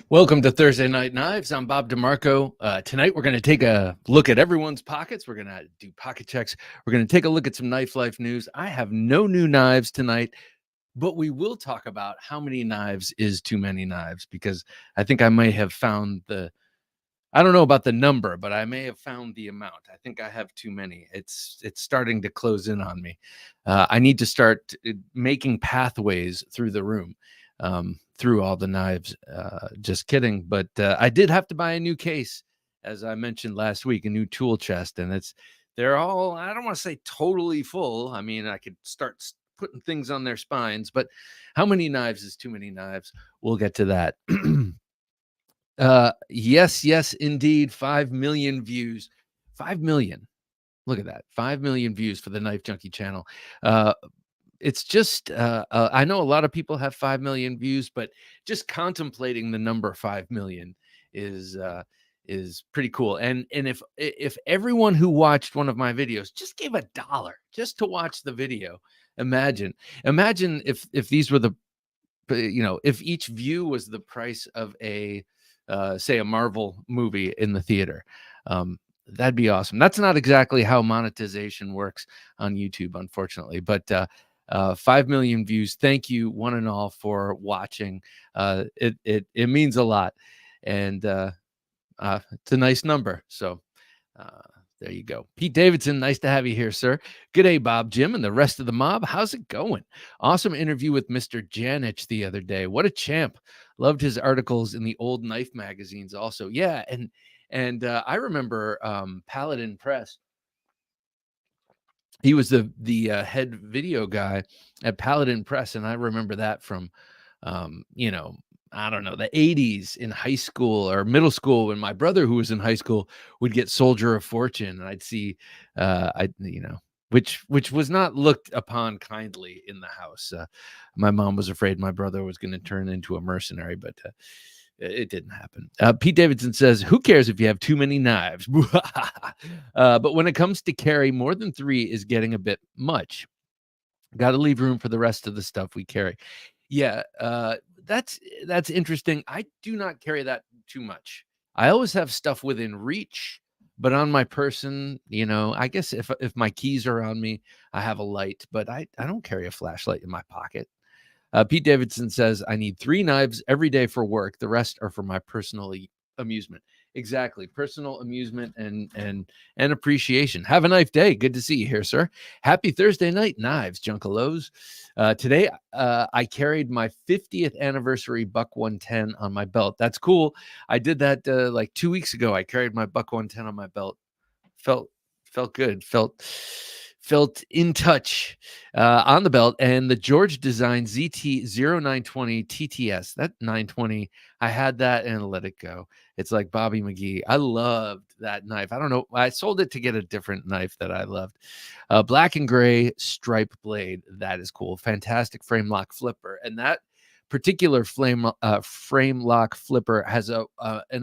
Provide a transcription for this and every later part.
Welcome to Thursday Night Knives. I'm Bob DeMarco. Tonight we're going to take a look at everyone's pockets. We're going to do pocket checks. We're going to take a look at some Knife Life news. I have no new knives tonight, but we will talk about how many knives is too many knives, because I think I may have found I don't know about the number, but I may have found the amount. I think I have too many. It's starting to close in on me. I need to start making pathways through the room, through all the knives. Just kidding. But I did have to buy a new case, as I mentioned last week, a new tool chest, and they're all, I don't want to say totally full. I mean, I could start putting things on their spines, but how many knives is too many knives? We'll get to that. Yes, indeed. 5 million views. 5 million. Look at that. 5 million views for the Knife Junkie channel. It's just, I know a lot of people have 5 million views, but just contemplating the number 5 million is pretty cool. And if everyone who watched one of my videos just gave $1 just to watch the video, imagine if these were if each view was the price of say a Marvel movie in the theater. That'd be awesome. That's not exactly how monetization works on YouTube, unfortunately, but 5 million views. Thank you, one and all, for watching. It means a lot, and it's a nice number. So there you go. Pete Davidson, nice to have you here, sir. Good day, Bob, Jim, and the rest of the mob. How's it going? Awesome interview with Mr. Janich the other day. What a champ. Loved his articles in the old knife magazines also. Yeah, and I remember Paladin Press. He was the head video guy at Paladin Press, and I remember that from I don't know, the 80s in high school or middle school, when my brother, who was in high school, would get Soldier of Fortune, and I'd see which was not looked upon kindly in the house. My mom was afraid my brother was going to turn into a mercenary, but it didn't happen. Pete Davidson says, who cares if you have too many knives? But when it comes to carry, more than 3 is getting a bit much. Got to leave room for the rest of the stuff we carry. Yeah, that's interesting. I do not carry that too much. I always have stuff within reach, but on my person, I guess if my keys are on me, I have a light, but I don't carry a flashlight in my pocket. Pete Davidson says, I need 3 knives every day for work. The rest are for my personal amusement. Exactly. Personal amusement and appreciation. Have a nice day. Good to see you here, sir. Happy Thursday night, Knives, Junkalos. Today, I carried my 50th anniversary Buck 110 on my belt. That's cool. I did that like 2 weeks ago. I carried my Buck 110 on my belt. Felt good. Felt in touch on the belt. And the George Design ZT0920 TTS, that 920, I had that and let it go. It's like Bobby McGee. I loved that knife. I don't know. I sold it to get a different knife that I loved. Black and gray stripe blade. That is cool. Fantastic frame lock flipper. And that particular frame lock flipper has an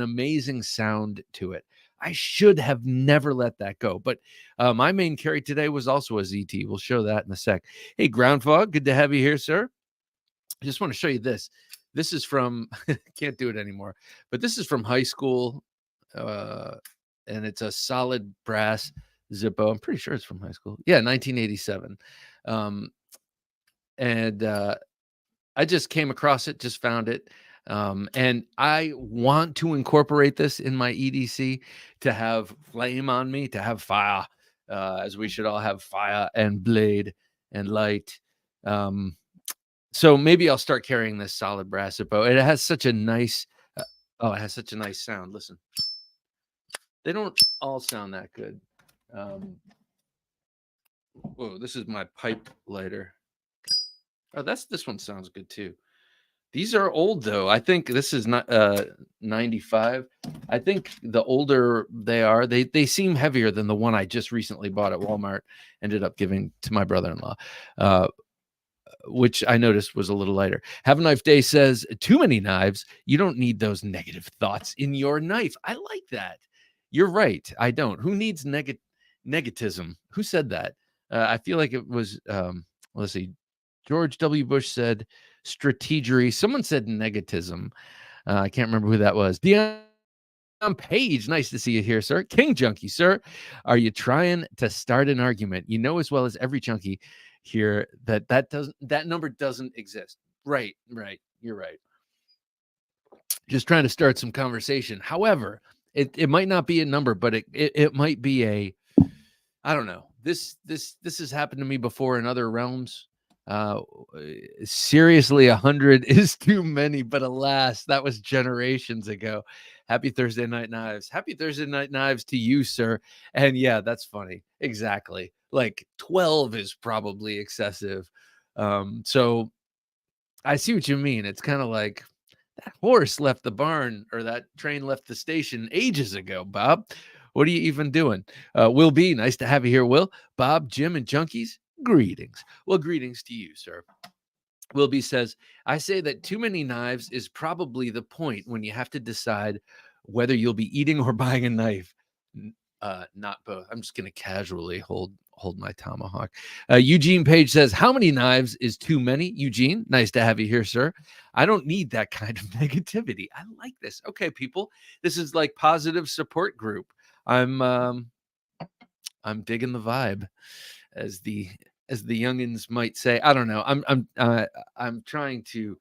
amazing sound to it. I should have never let that go. But my main carry today was also a ZT. We'll show that in a sec. Hey, Groundfog, good to have you here, sir. I just want to show you this. This is from, can't do it anymore, but this is from high school. And it's a solid brass Zippo. I'm pretty sure it's from high school. Yeah, 1987. And I just came across it, just found it. And I want to incorporate this in my EDC, to have flame on me, to have fire, as we should all have fire and blade and light. So maybe I'll start carrying this solid brass Zippo. It has such a nice, it has such a nice sound. Listen, they don't all sound that good. Whoa, this is my pipe lighter. Oh, this one sounds good too. These are old though. I think this is not 95. I think the older they are, they seem heavier than the one I just recently bought at Walmart. Ended up giving to my brother-in-law, which I noticed was a little lighter. Have a Knife Day says, too many knives. You don't need those negative thoughts in your knife. I like that. You're right. I don't. Who needs negativism? Who said that? I feel like it was, let's see. George W. Bush said strategery. Someone said negativism. I can't remember who that was. Dion Page, nice to see you here, sir. King Junkie, sir, are you trying to start an argument? You know as well as every junkie here that number doesn't exist. Right. You're right. Just trying to start some conversation. However, it might not be a number, but it might be a, I don't know. This has happened to me before in other realms. Uh, Seriously, 100 is too many, but alas, that was generations ago. Happy Thursday Night Knives. Happy Thursday Night Knives to you, sir. And yeah, that's funny. Exactly. Like 12 is probably excessive. So I see what you mean. It's kind of like that horse left the barn or that train left the station ages ago, Bob. What are you even doing? Will B, nice to have you here, Will. Bob, Jim, and Junkies, greetings. Well, greetings to you, sir. Wilby says, I say that too many knives is probably the point when you have to decide whether you'll be eating or buying a knife. Not both. I'm just going to casually hold my tomahawk. Eugene Page says, how many knives is too many? Eugene, nice to have you here, sir. I don't need that kind of negativity. I like this. Okay, people, this is like positive support group. I'm digging the vibe, as the youngins might say. I don't know. I'm trying to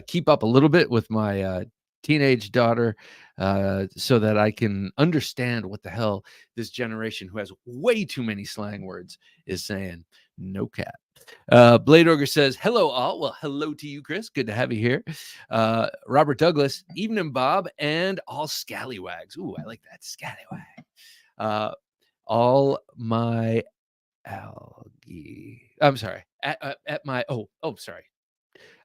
keep up a little bit with my teenage daughter, so that I can understand what the hell this generation who has way too many slang words is saying. No cap. Blade Ogre says, hello all. Well, hello to you, Chris. Good to have you here. Robert Douglas, evening, Bob, and all scallywags. Ooh, I like that, scallywag. All my algae. I'm sorry. At my sorry.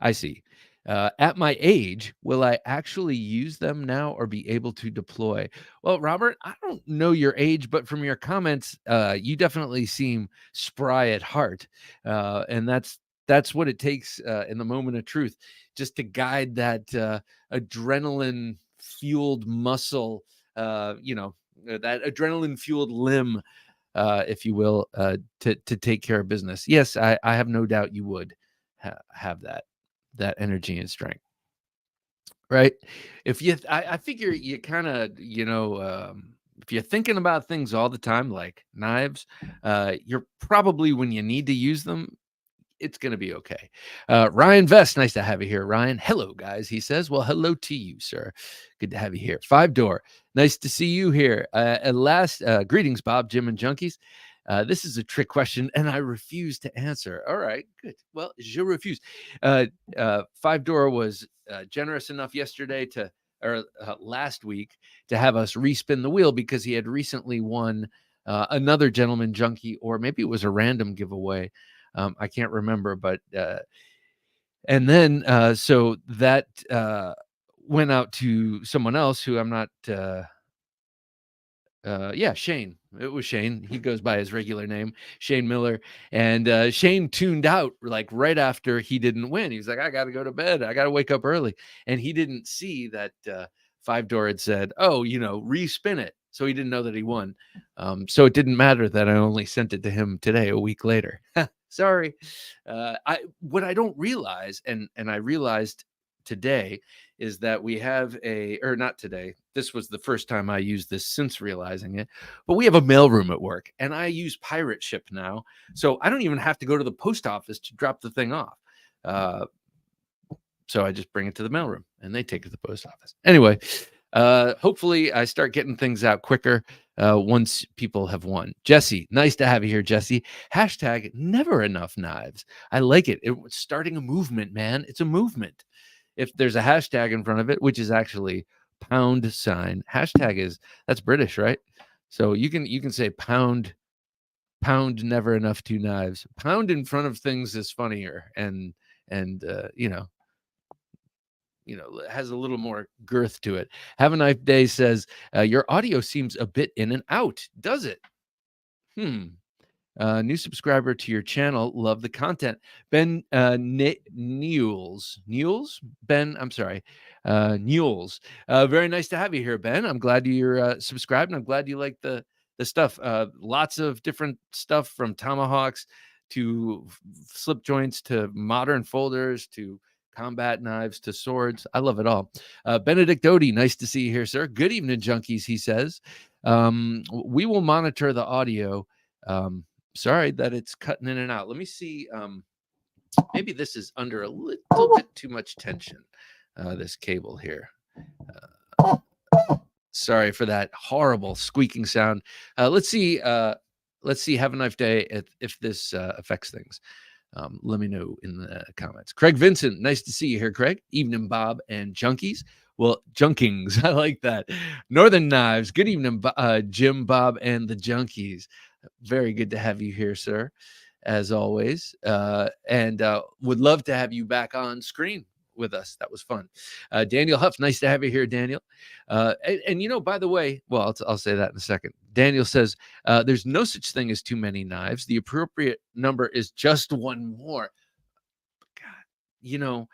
I see. At my age, will I actually use them now or be able to deploy? Well, Robert, I don't know your age, but from your comments, you definitely seem spry at heart, and that's what it takes in the moment of truth, just to guide that adrenaline fueled muscle, that adrenaline fueled limb, if you will, to take care of business. Yes, I have no doubt you would have that energy and strength, right? If you, I figure you kind of, if you're thinking about things all the time, like knives, you're probably, when you need to use them, it's going to be okay. Ryan Vest, nice to have you here, Ryan. Hello, guys. He says, well, hello to you, sir. Good to have you here. Five Door, nice to see you here. At last, greetings, Bob, Jim, and Junkies. This is a trick question, and I refuse to answer. All right, good. Well, je refuse. Five Door was generous enough yesterday or last week, to have us respin the wheel because he had recently won another gentleman junkie, or maybe it was a random giveaway. I can't remember, but and then so that went out to someone else who I'm not. Yeah, Shane. It was Shane. He goes by his regular name, Shane Miller. And Shane tuned out like right after he didn't win. He was like, I got to go to bed. I got to wake up early. And he didn't see that Five Door had said, oh, respin it. So he didn't know that he won. So it didn't matter that I only sent it to him today, a week later. Sorry. What I don't realize, and I realized today, is that we have or not today. This was the first time I used this since realizing it, but we have a mailroom at work, and I use pirate ship now. So I don't even have to go to the post office to drop the thing off. So I just bring it to the mailroom and they take it to the post office. Anyway, hopefully I start getting things out quicker once people have won. Jesse, nice to have you here, Jesse. Hashtag never enough knives. I like it. It's starting a movement, man. It's a movement. If there's a hashtag in front of it, which is actually #. Hashtag that's British, right? So you can say pound never enough two knives. Pound in front of things is funnier and has a little more girth to it. Have a nice day says, your audio seems a bit in and out. Does it? New subscriber to your channel. Love the content. Ben Newells. Ben, I'm sorry. Newells. Very nice to have you here, Ben. I'm glad you're subscribed, and I'm glad you like the stuff. Lots of different stuff, from tomahawks to slip joints to modern folders to combat knives to swords. I love it all. Benedict Odie, nice to see you here, sir. Good evening, junkies, he says. We will monitor the audio. Sorry that it's cutting in and out. Let me see. Maybe this is under a little bit too much tension, this cable here. Sorry for that horrible squeaking sound. Let's see. Have a nice day if this affects things. Let me know in the comments. Craig Vincent, nice to see you here, Craig. Evening, Bob and junkies. Well, junkings, I like that. Northern Knives, good evening, Jim, Bob, and the junkies. Very good to have you here, sir, as always. And would love to have you back on screen with us. That was fun. Daniel Huff, nice to have you here, Daniel. And by the way, well, I'll say that in a second. Daniel says, there's no such thing as too many knives. The appropriate number is just one more. God,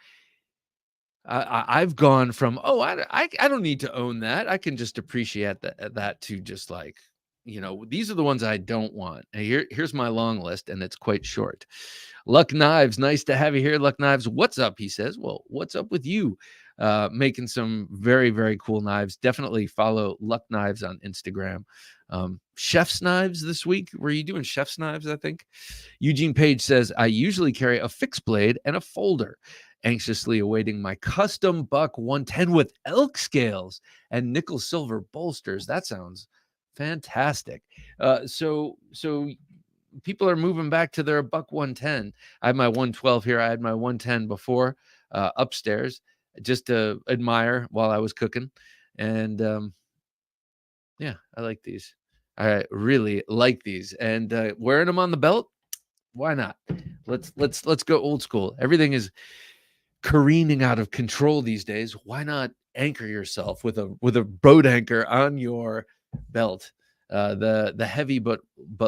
I've gone from, I don't need to own that. I can just appreciate that to just like, these are the ones I don't want. And here's my long list, and it's quite short. Luck Knives, nice to have you here, Luck Knives. What's up, he says. Well, what's up with you? Making some very, very cool knives. Definitely follow Luck Knives on Instagram. Chef's Knives this week. Were you doing Chef's Knives, I think? Eugene Page says, I usually carry a fixed blade and a folder. Anxiously awaiting my custom buck 110 with elk scales and nickel silver bolsters. That sounds fantastic. So people are moving back to their buck 110. I have my 112 here. I had my 110 before upstairs just to admire while I was cooking. And yeah, I like these. I really like these. And wearing them on the belt, why not? Let's go old school. Everything is careening out of control these days. Why not anchor yourself with a boat anchor on your belt? The heavy but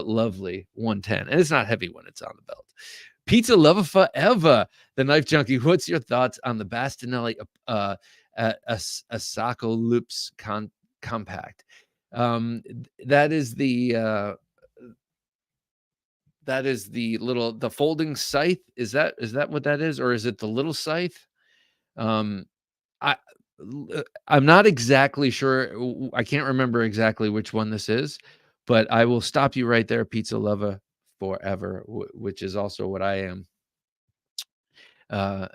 lovely 110, and it's not heavy when it's on the belt. Pizza lover forever, the knife junkie. What's your thoughts on the Bastinelli Asako Loops compact? That is the the folding scythe. Is that what that is, or is it the little scythe? I'm not exactly sure. I can't remember exactly which one this is, but I will stop you right there, pizza lover forever, which is also what I am.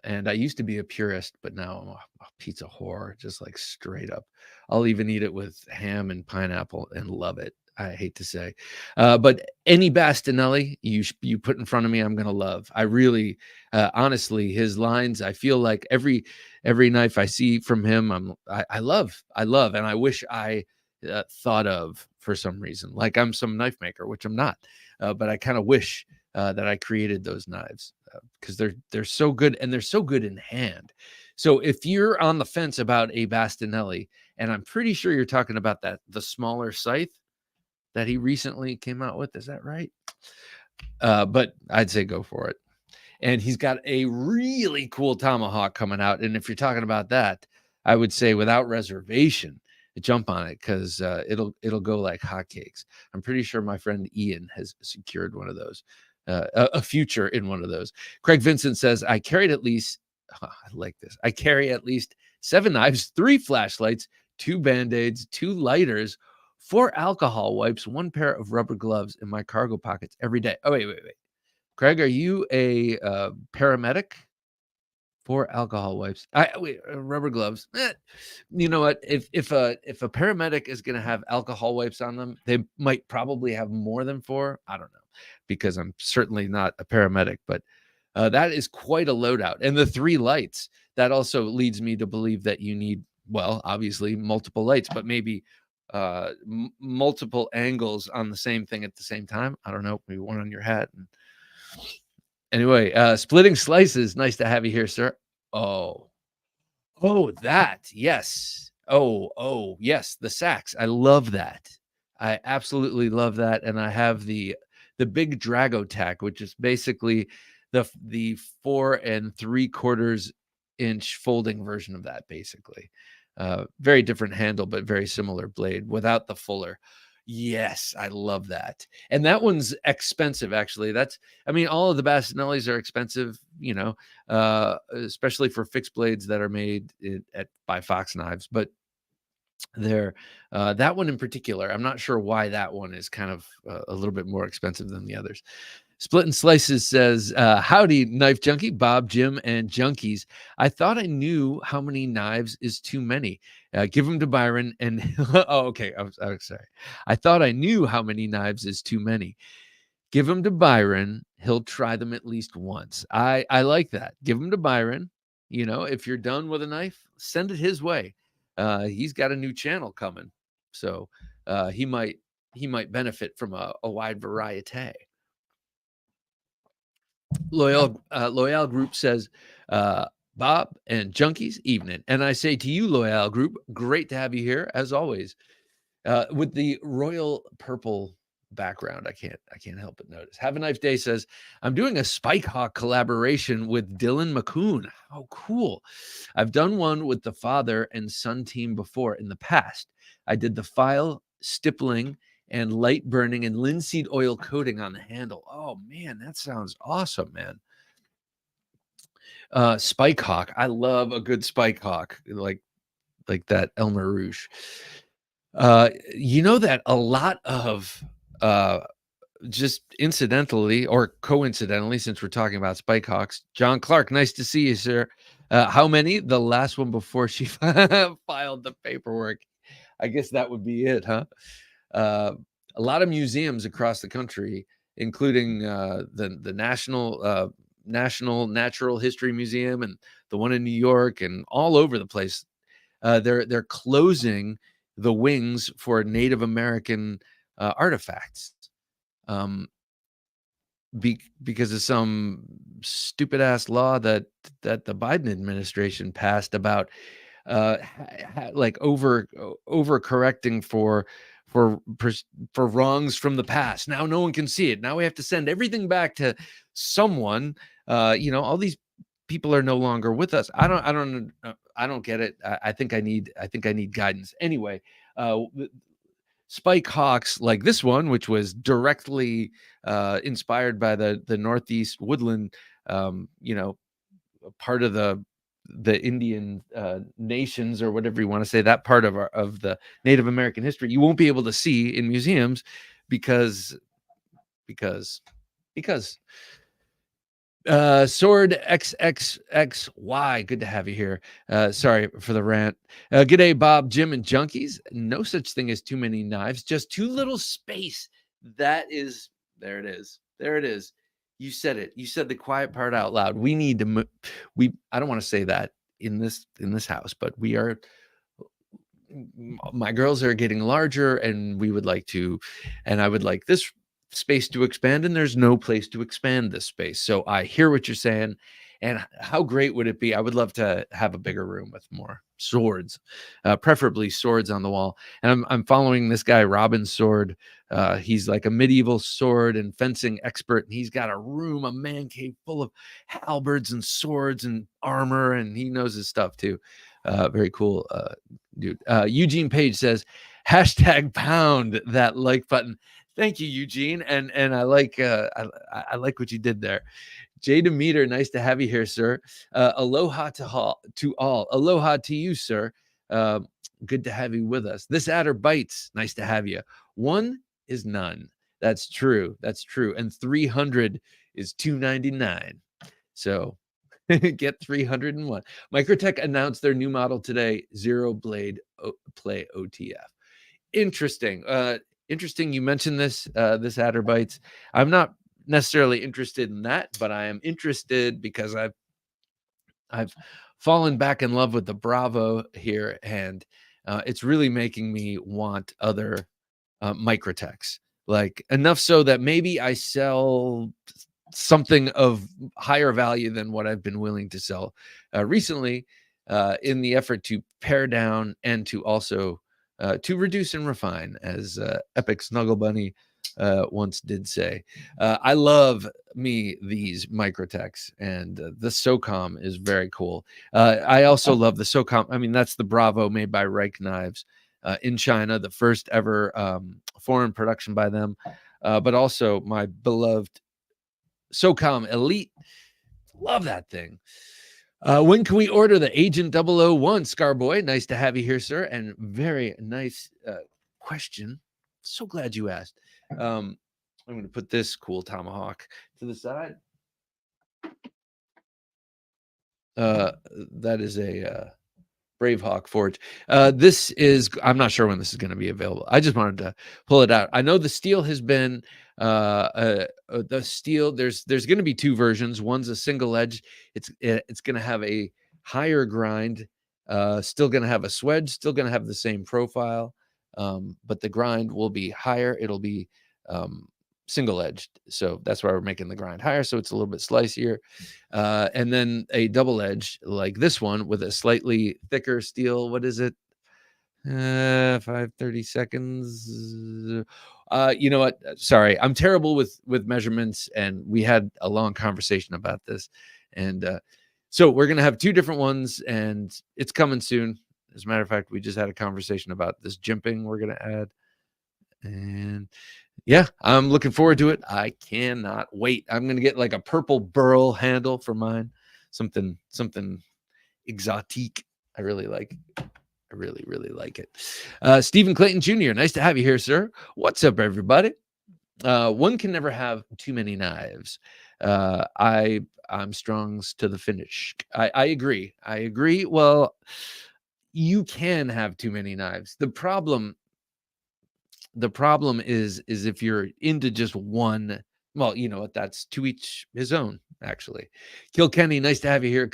And I used to be a purist, but now I'm a pizza whore, just like straight up. I'll even eat it with ham and pineapple and love it. I hate to say, but any Bastinelli you put in front of me, I'm gonna love. I really, honestly, his lines. I feel like every knife I see from him, I love, and I wish I thought of for some reason. Like I'm some knife maker, which I'm not, but I kind of wish that I created those knives because they're so good, and they're so good in hand. So if you're on the fence about a Bastinelli, and I'm pretty sure you're talking about the smaller scythe that he recently came out with. Is that right? But I'd say go for it. And he's got a really cool tomahawk coming out. And if you're talking about that, I would say without reservation, jump on it because it'll go like hotcakes. I'm pretty sure my friend Ian has secured one of those, a future in one of those. Craig Vincent says, I carried at least, I like this. I carry at least 7 knives, 3 flashlights, 2 Band-Aids, 2 lighters, 4 alcohol wipes, 1 pair of rubber gloves in my cargo pockets every day. Oh, wait. Craig, are you a paramedic? 4 alcohol wipes. Rubber gloves. You know what? If a paramedic is going to have alcohol wipes on them, they might probably have more than 4. I don't know, because I'm certainly not a paramedic, but that is quite a loadout. And the 3 lights, that also leads me to believe that you need, well, obviously multiple lights, but maybe multiple angles on the same thing at the same time. I don't know, maybe one on your hat. Anyway, splitting slices. Nice to have you here, sir. Oh, that. Yes. Oh, yes. The sacks. I love that. I absolutely love that. And I have the big Drago tack, which is basically the 4 3/4 inch folding version of that, basically. Very different handle, but very similar blade without the fuller. Yes, I love that. And that one's expensive, actually. I mean, all of the Bastinellis are expensive, especially for fixed blades that are made by Fox Knives. But they're that one in particular, I'm not sure why that one is kind of a little bit more expensive than the others. Split and Slices says, howdy, Knife Junkie, Bob, Jim, and Junkies. I thought I knew how many knives is too many. Give them to Byron and oh, okay. I'm sorry. I thought I knew how many knives is too many. Give them to Byron. He'll try them at least once. I like that. Give them to Byron. If you're done with a knife, send it his way. He's got a new channel coming, so he might benefit from a wide variety. Loyal Group says, Bob and Junkies, evening. And I say to you, Loyal Group, great to have you here as always. With the royal purple background, I can't help but notice. Have a Nice Day says, I'm doing a Spike Hawk collaboration with Dylan McCoon. How cool. I've done one with the father and son team before in the past. I did the file stippling and light burning and linseed oil coating on the handle. Oh man, that sounds awesome, man. Spike Hawk. I love a good Spike Hawk, like that Elmer Rouge. That a lot of just incidentally or coincidentally, since we're talking about Spike Hawks, John Clark, nice to see you, sir. How many? The last one before she filed the paperwork. I guess that would be it, huh? A lot of museums across the country, including the National Natural History Museum and the one in New York and all over the place. They're closing the wings for Native American artifacts because of some stupid ass law that the Biden administration passed about like overcorrecting for wrongs from the past. Now no one can see it. Now we have to send everything back to someone. All these people are no longer with us. I don't get it. I think I need guidance. Anyway, Spike Hawks like this one, which was directly inspired by the Northeast woodland, part of the Indian nations, or whatever you want to say, that part of the Native American history, you won't be able to see in museums because Sword XXXY, good to have you here. Sorry for the rant. Good day, Bob, Jim, and Junkies. No such thing as too many knives, just too little space. There it is. You said it. You said the quiet part out loud. We need to I don't want to say that in this house, but my girls are getting larger, and I would like this space to expand, and there's no place to expand this space. So I hear what you're saying, and how great would it be? I would love to have a bigger room with more swords, preferably swords on the wall. And I'm following this guy, Robin Sword. He's like a medieval sword and fencing expert, and he's got a man cave full of halberds and swords and armor, and he knows his stuff too. Very cool, dude. Eugene Page says, #pound that like button. Thank you, Eugene, and I like what you did there. Jay Demeter, nice to have you here, sir. Aloha to all. Aloha to you, sir. Good to have you with us. This adder bites. Nice to have you. One is none. That's true. And 300 is 299. So get 301. Microtech announced their new model today, Zero Blade Play OTF. Interesting. Interesting you mentioned this adder bites. I'm not necessarily interested in that, but I am interested because I've fallen back in love with the Bravo here, and it's really making me want other Microtechs, like enough so that maybe I sell something of higher value than what I've been willing to sell recently, in the effort to pare down and to also to reduce and refine, as Epic Snuggle Bunny once did say. I love these Microtechs, and the SOCOM is very cool. I also love the SOCOM. I mean, that's the Bravo made by Reich Knives. in China, the first ever foreign production by them, but also my beloved SOCOM Elite. Love that thing. When can we order the Agent 001, Scarboy? Nice to have you here, sir. And very nice question. So glad you asked. I'm going to put this cool tomahawk to the side. That is a Bravehawk Forge. This is, I'm not sure when this is going to be available. I just wanted to pull it out. I know the steel has been the steel. There's going to be two versions. One's a single edge. It's going to have a higher grind. Still going to have a swedge. Still going to have the same profile, but the grind will be higher. It'll be single edged, so that's why we're making the grind higher, so it's a little bit slicier. And then a double edge like this one with a slightly thicker steel. What is it? 530 seconds. You know what? Sorry, I'm terrible with measurements, and we had a long conversation about this, and so we're gonna have two different ones, and it's coming soon. As a matter of fact, we just had a conversation about this jimping we're gonna add, and yeah, I'm looking forward to it. I cannot wait. I'm going to get like a purple burl handle for mine. Something exotique. I really like. I really, really like it. Stephen Clayton Jr., nice to have you here, sir. What's up, everybody? One can never have too many knives. I'm Strong's to the finish. I agree. I agree. Well, you can have too many knives. The problem is if you're into just one. Well, you know what, that's to each his own, actually. Kilkenny, nice to have you here.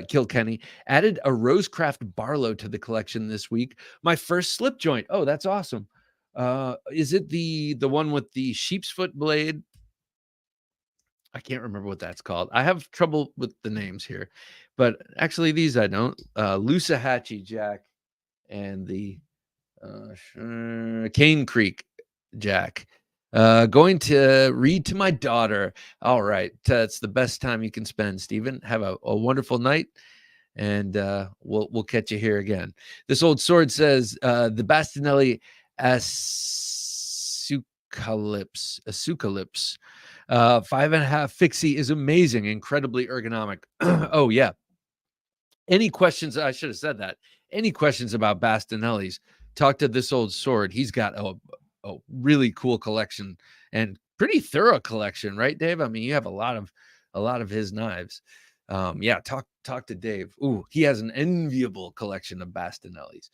Kilkenny added a Rosecraft Barlow to the collection this week. My first slip joint. Oh, that's awesome. Is it the one with the sheep's foot blade? I can't remember what that's called. I have trouble with the names here, but actually these I don't. Loosahatchee Jack and the Cane Creek Jack. Going to read to my daughter. All right. It's the best time you can spend, Stephen. Have a wonderful night, and we'll catch you here again. This old sword says the Bastinelli Asucalypse 5.5 fixie is amazing, incredibly ergonomic. Oh yeah. Any questions? I should have said that. Any questions about Bastinelli's? Talk to this old sword. He's got a really cool collection and pretty thorough collection, right, Dave? I mean, you have a lot of his knives. Yeah, talk to Dave. Ooh, he has an enviable collection of Bastinellis.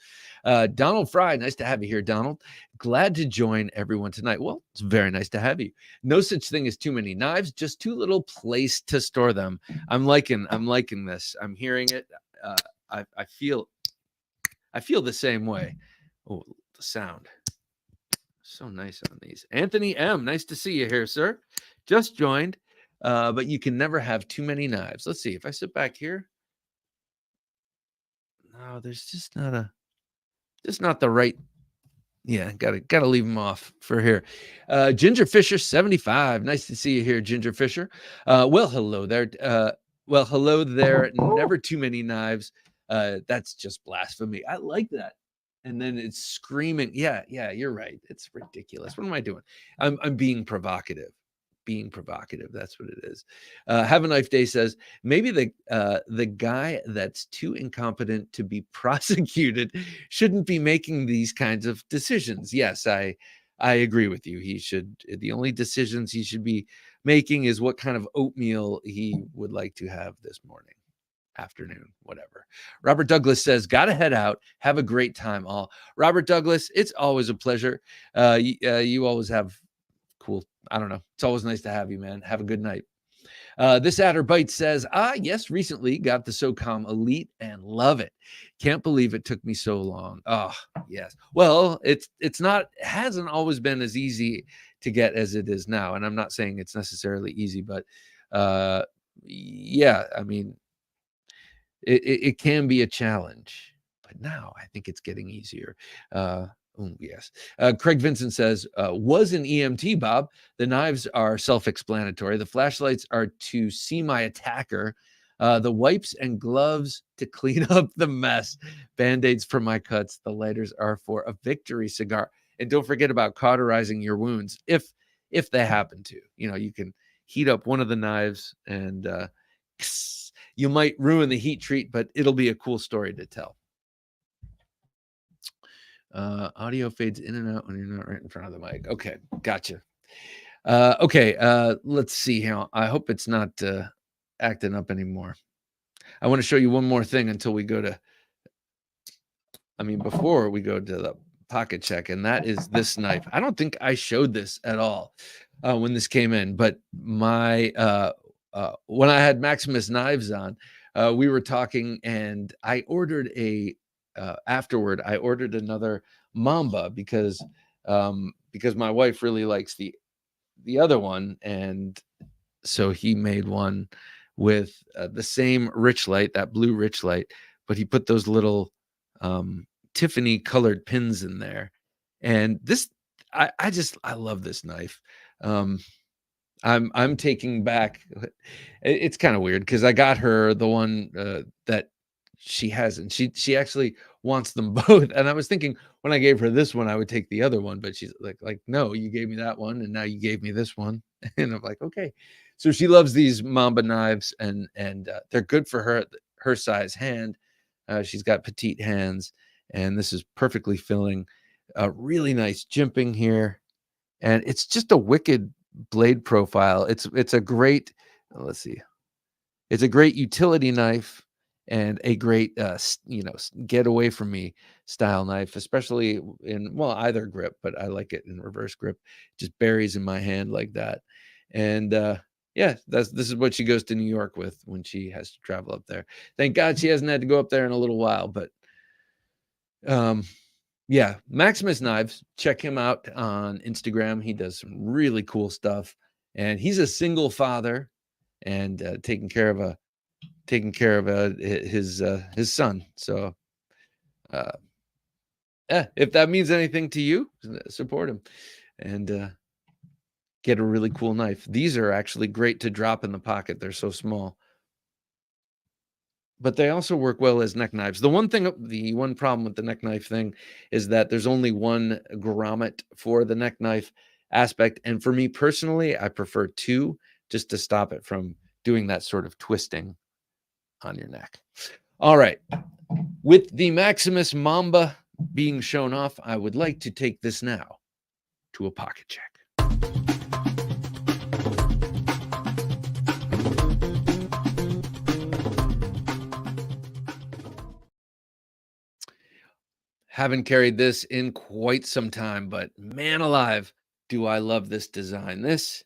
Donald Fry, nice to have you here, Donald. Glad to join everyone tonight. Well, it's very nice to have you. No such thing as too many knives, just too little place to store them. I'm liking this. I'm hearing it. I feel the same way. Oh, the sound. So nice on these. Anthony M., nice to see you here, sir. Just joined. But you can never have too many knives. Let's see. If I sit back here. No, there's just not the right. Yeah, gotta leave them off for here. Ginger Fisher 75. Nice to see you here, Ginger Fisher. Well, hello there. Hello there. Never too many knives. That's just blasphemy. I like that. And then it's screaming. Yeah, you're right. It's ridiculous. What am I doing? I'm being provocative. That's what it is. Have a Knife Day says maybe the guy that's too incompetent to be prosecuted shouldn't be making these kinds of decisions. Yes, I agree with you. The only decisions he should be making is what kind of oatmeal he would like to have this morning, afternoon, whatever. Robert Douglas says, gotta head out. Have a great time, all. Robert Douglas, it's always a pleasure. You always have cool. I don't know. It's always nice to have you, man. Have a good night. This Adder Bite says, yes, recently got the SOCOM Elite and love it. Can't believe it took me so long. Oh, yes. Well, hasn't always been as easy to get as it is now. And I'm not saying it's necessarily easy, but yeah, I mean, it can be a challenge, but now I think it's getting easier. Yes. Craig Vincent says, was an EMT, Bob. The knives are self-explanatory. The flashlights are to see my attacker. The wipes and gloves to clean up the mess. Band-aids for my cuts. The lighters are for a victory cigar. And don't forget about cauterizing your wounds if they happen to. You can heat up one of the knives and you might ruin the heat treat, but it'll be a cool story to tell. Audio fades in and out when you're not right in front of the mic. Okay, gotcha. Okay, let's see here. I hope it's not acting up anymore. I want to show you one more thing until we go to, before we go to the pocket check, and that is this knife. I don't think I showed this at all when this came in, but my when I had Maximus knives on, we were talking, and I ordered afterward, I ordered another Mamba because my wife really likes the other one, and so he made one with the same rich light, that blue rich light, but he put those little Tiffany colored pins in there. And this, I love this knife. I'm taking back. It's kind of weird because I got her the one that she has, and she actually wants them both. And I was thinking when I gave her this one, I would take the other one, but she's like, no, you gave me that one, and now you gave me this one. And I'm like, okay. So she loves these Mamba knives, and they're good for her size hand. She's got petite hands, and this is perfectly filling. Really nice jimping here, and it's just a wicked blade profile. It's a great, let's see, it's a great utility knife and a great get away from me style knife, especially in either grip, but I like it in reverse grip. Just buries in my hand like that. And yeah, this is what she goes to New York with when she has to travel up there. Thank God she hasn't had to go up there in a little while, but yeah, Maximus Knives. Check him out on Instagram. He does some really cool stuff, and he's a single father and taking care of his son. So, if that means anything to you, support him and get a really cool knife. These are actually great to drop in the pocket. They're so small, but they also work well as neck knives. The one problem with the neck knife thing is that there's only one grommet for the neck knife aspect. And for me personally, I prefer two just to stop it from doing that sort of twisting on your neck. All right. With the Maximus Mamba being shown off, I would like to take this now to a pocket check. Haven't carried this in quite some time, but man alive, do I love this design. This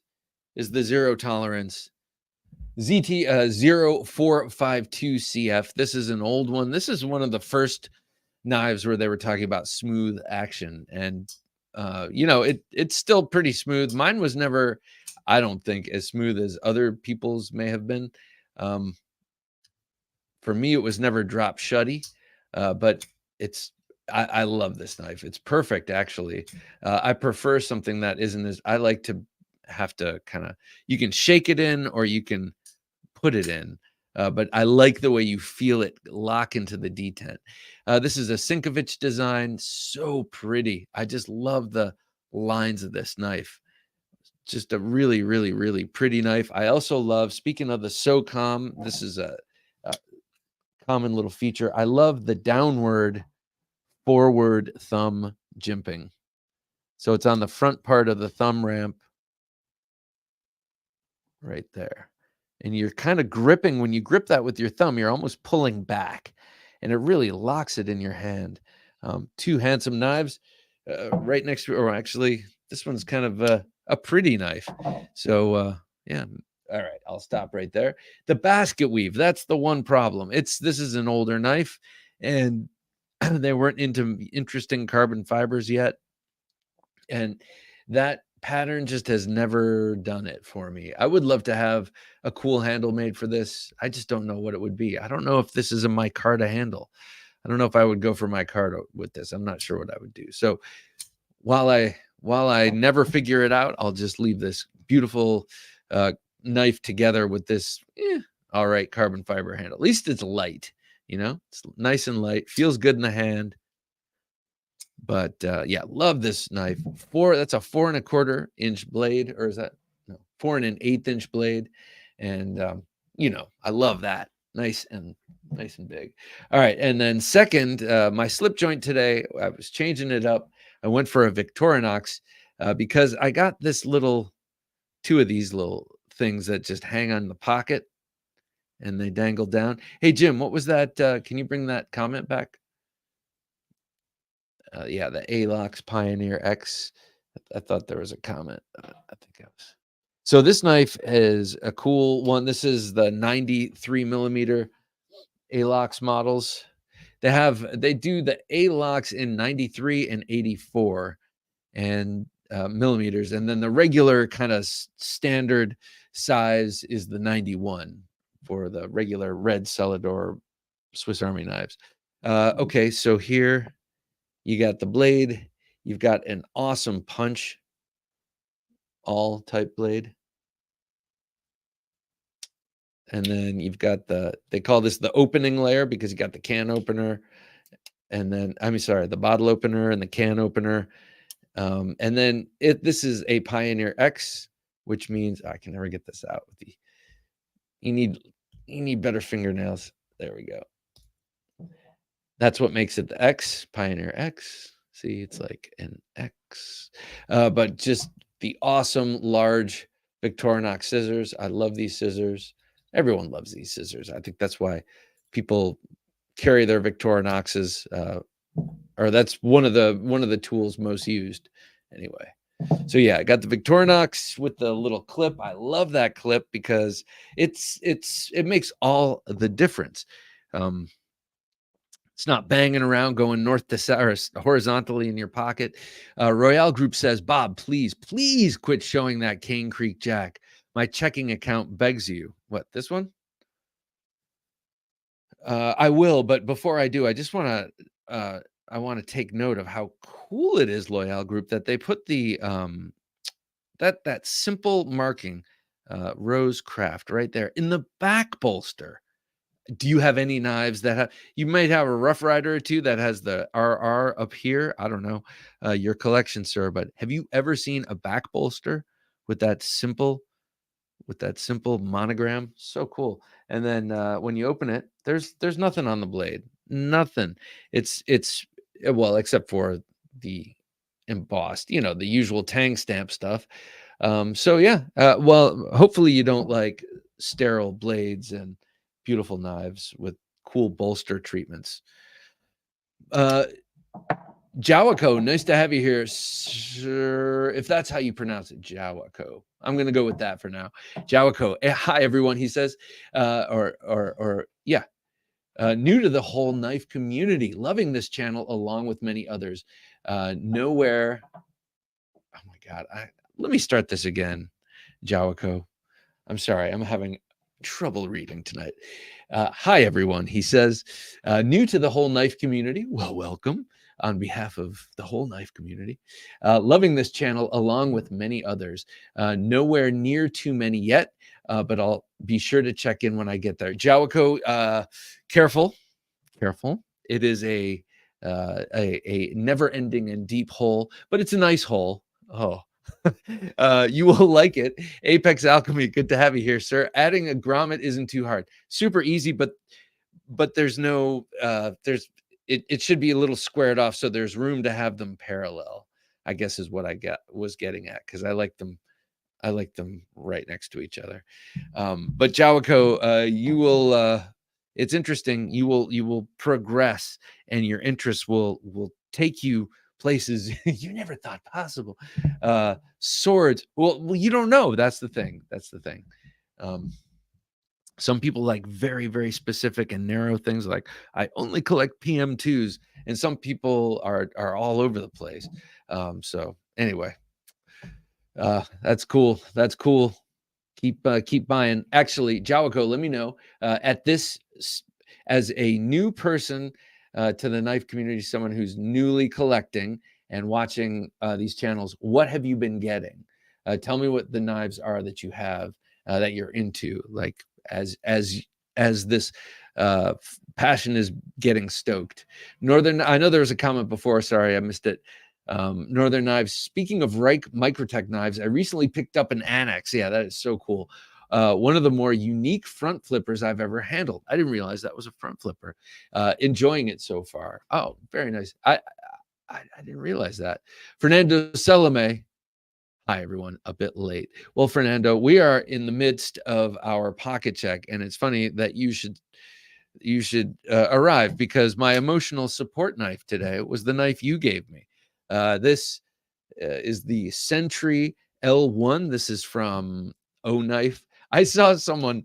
is the Zero Tolerance ZT 0452 CF. This is an old one. This is one of the first knives where they were talking about smooth action, and it's still pretty smooth. Mine was never, I don't think, as smooth as other people's may have been. For me, it was never drop shutty, but I love this knife. It's perfect, actually. I prefer something that isn't as, I like to have to you can shake it in or you can put it in. But I like the way you feel it lock into the detent. This is a Sinkovich design. So pretty. I just love the lines of this knife. Just a really, really, really pretty knife. I also love, speaking of the SOCOM, this is a common little feature. I love the downward forward thumb jimping. So it's on the front part of the thumb ramp right there. And you're kind of gripping, when you grip that with your thumb, you're almost pulling back, and it really locks it in your hand. Two handsome knives right next to, or actually, this one's kind of a pretty knife. So yeah. All right, I'll stop right there. The basket weave, that's the one problem. This is an older knife, and they weren't into interesting carbon fibers yet. And that pattern just has never done it for me. I would love to have a cool handle made for this. I just don't know what it would be. I don't know if this is a micarta handle. I don't know if I would go for micarta with this. I'm not sure what I would do. So while I never figure it out, I'll just leave this beautiful knife together with this all right carbon fiber handle. At least it's light, it's nice and light, feels good in the hand. But yeah, love this knife. That's a 4.25-inch blade, or is that no 4 1/8 inch blade? And I love that. Nice and big. All right, and then second, my slip joint today, I was changing it up. I went for a Victorinox because I got two of these little things that just hang on the pocket and they dangle down. Hey Jim, what was that? Can you bring that comment back? Yeah, the Alox Pioneer X. I thought there was a comment. I think it was. So this knife is a cool one. This is the 93 millimeter Alox models. They do the Alox in 93 and 84 and millimeters, and then the regular kind of standard size is the 91 for the regular red Celador Swiss Army knives. Okay, so here you got the blade. You've got an awesome punch all type blade. And then you've got they call this the opening layer because you got the can opener. And then, the bottle opener and the can opener. And then this is a Pioneer X, which means I can never get this out with you need better fingernails. There we go. That's what makes it the X, Pioneer X. See, it's like an X. But just the awesome large Victorinox scissors. I love these scissors. Everyone loves these scissors. I think that's why people carry their Victorinoxes, or that's one of the tools most used anyway. So yeah, I got the Victorinox with the little clip. I love that clip because it makes all the difference. It's not banging around going north to south or horizontally in your pocket. Royale Group says, Bob, please quit showing that Cane Creek Jack. My checking account begs you. What, this one? I will, but before I do, I just want to take note of how cool it is, Loyale Group, that they put the that simple marking, Rose Craft, right there in the back bolster. Do you have any knives that you might have a Rough Rider or two that has the RR up here? I don't know your collection, sir, but have you ever seen a back bolster with that simple monogram? So cool. And then when you open it, there's nothing on the blade, nothing. It's well, except for the embossed, the usual Tang stamp stuff. So yeah, well, hopefully you don't like sterile blades and beautiful knives with cool bolster treatments. Jawako, nice to have you here, sir. If that's how you pronounce it, Jawako. I'm gonna go with that for now. Jawako. Hi everyone, he says. New to the whole knife community, loving this channel along with many others. Nowhere. Oh my God. Let me start this again, Jawako. I'm sorry, I'm having trouble reading tonight. Hi, everyone. He says, new to the whole knife community. Well, welcome on behalf of the whole knife community. Loving this channel along with many others. Nowhere near too many yet, but I'll be sure to check in when I get there. Jawako, careful. It is a never-ending and deep hole, but it's a nice hole. Oh, you will like it. Apex Alchemy, good to have you here, sir. Adding a grommet isn't too hard. Super easy, but there's no it should be a little squared off so there's room to have them parallel, I guess is what I was getting at, because I like them right next to each other. But Jawako, you will it's interesting. You will progress and your interests will take you places you never thought possible. Swords. Well, you don't know. That's the thing. Some people like very, very specific and narrow things, like I only collect PM2s, and some people are all over the place. So anyway, that's cool. Keep buying. Actually, Jawako, let me know as a new person to the knife community, someone who's newly collecting and watching these channels, what have you been getting? Tell me what the knives are that you have that you're into, like as this passion is getting stoked. Northern, I know there was a comment before. Sorry, I missed it. Northern Knives. Speaking of Reich Microtech knives, I recently picked up an Annex. Yeah, that is so cool. One of the more unique front flippers I've ever handled. I didn't realize that was a front flipper. Enjoying it so far. Oh, very nice. I didn't realize that. Fernando Salome. Hi, everyone. A bit late. Well, Fernando, we are in the midst of our pocket check, and it's funny that you should arrive because my emotional support knife today was the knife you gave me. This is the Sentry L1. This is from O Knife. I saw someone,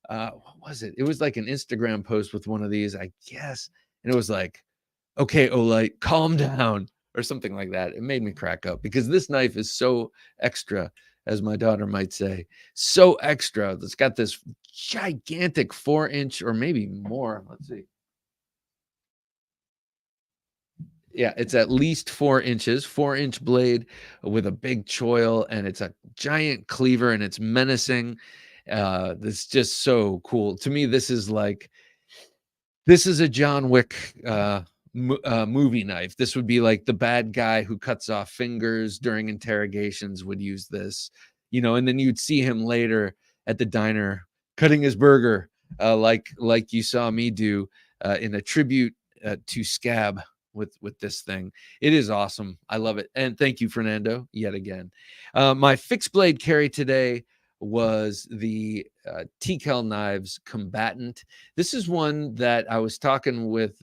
what was it? It was like an Instagram post with one of these, I guess. And it was like, okay, Olight, calm down, or something like that. It made me crack up because this knife is so extra, as my daughter might say, so extra. It's got this gigantic 4-inch or maybe more. Let's see. Yeah, it's at least 4 inches, 4-inch blade with a big choil, and it's a giant cleaver, and it's menacing. It's just so cool. To me, this is a John Wick movie knife. This would be like the bad guy who cuts off fingers during interrogations would use this, and then you'd see him later at the diner cutting his burger, like you saw me do in a tribute to Scab with this thing. It is awesome. I love it. And thank you, Fernando, yet again. My fixed blade carry today was the TCAL Knives Combatant. This is one that I was talking with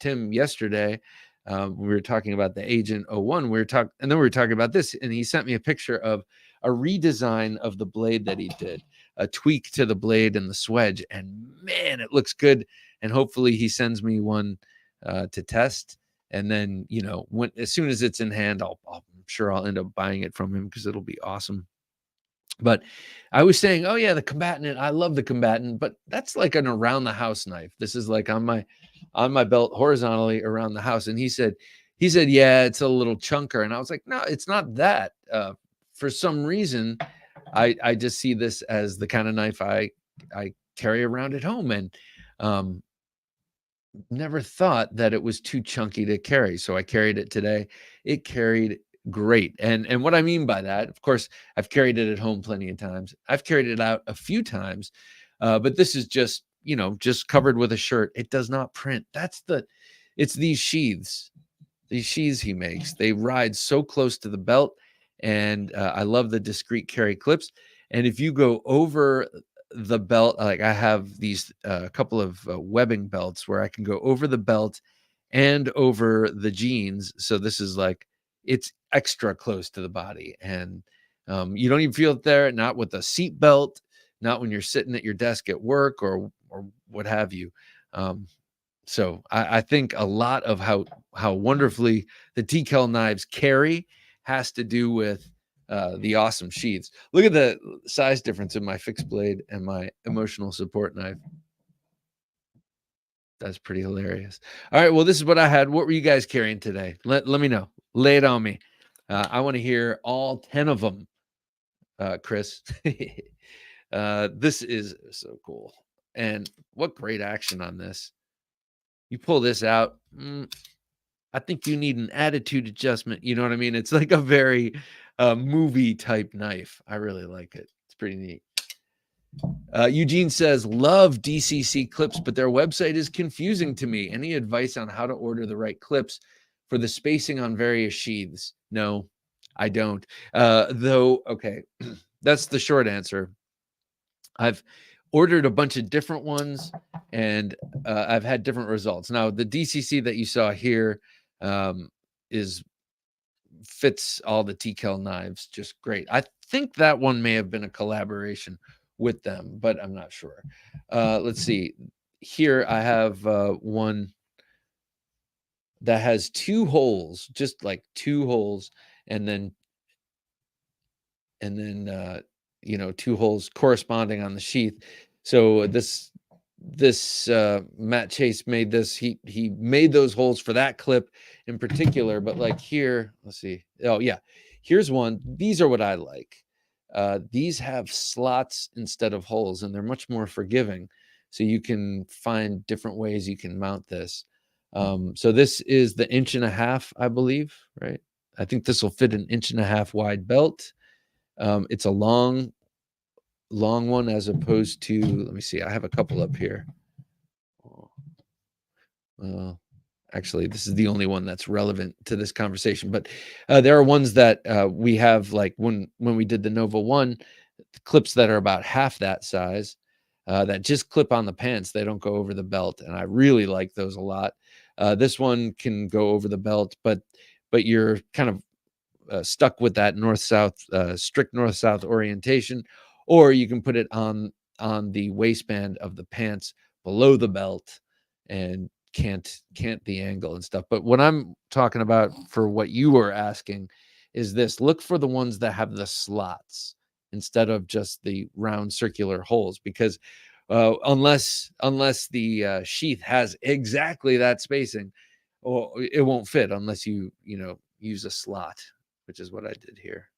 Tim yesterday. We were talking about the Agent 01. And then we were talking about this, and he sent me a picture of a redesign of the blade that he did, a tweak to the blade and the swedge. And man, it looks good. And hopefully he sends me one to test. And then, as soon as it's in hand, I'm sure I'll end up buying it from him because it'll be awesome. But I was saying, oh yeah, the Combatant. I love the Combatant, but that's like an around the house knife. This is like on my belt horizontally around the house. And he said, yeah, it's a little chunker. And I was like, no, it's not that. For some reason, I just see this as the kind of knife I carry around at home, and never thought that it was too chunky to carry. So I carried it today. It carried great. And what I mean by that, of course, I've carried it at home plenty of times. I've carried it out a few times, but this is just covered with a shirt. It does not print. It's these sheaths he makes. They ride so close to the belt, and I love the discreet carry clips. And if you go over the belt, like I have these couple of webbing belts where I can go over the belt and over the jeans. So this is like, it's extra close to the body, and you don't even feel it there. Not with a seat belt, not when you're sitting at your desk at work or what have you. So I think a lot of how wonderfully the TCAL knives carry has to do with the awesome sheaths. Look at the size difference in my fixed blade and my emotional support knife. That's pretty hilarious. All right, well, this is what I had. What were you guys carrying today? Let me know. Lay it on me. I want to hear all 10 of them, Chris. This is so cool. And what great action on this. You pull this out. I think you need an attitude adjustment. You know what I mean? It's like a very movie type knife. I really like it. It's pretty neat. Eugene says, love DCC clips, but their website is confusing to me. Any advice on how to order the right clips for the spacing on various sheaths? No, I don't. Though, okay, that's the short answer. I've ordered a bunch of different ones, and I've had different results. Now, the DCC that you saw here fits all the TCAL knives just great. I think that one may have been a collaboration with them, but I'm not sure. Let's see. Here I have one that has 2 holes, just like 2 holes, and then 2 holes corresponding on the sheath. So this Matt Chase made this. He made those holes for that clip in particular, but like here, let's see. Oh yeah, here's one. These are what I like. These have slots instead of holes, and they're much more forgiving. So you can find different ways you can mount this. So this is the 1.5 inch, I believe, right? I think this will fit an 1.5 inch wide belt. It's a long one as opposed to, let me see, I have a couple up here. Actually, this is the only one that's relevant to this conversation, but there are ones that we have, like when we did the Nova 1, clips that are about half that size that just clip on the pants. They don't go over the belt, and I really like those a lot. This one can go over the belt, but you're kind of stuck with that north-south, strict north-south orientation, or you can put it on the waistband of the pants below the belt and can't the angle and stuff. But what I'm talking about for what you were asking is this: look for the ones that have the slots instead of just the round circular holes, because unless the sheath has exactly that spacing, or it won't fit unless you use a slot, which is what I did here.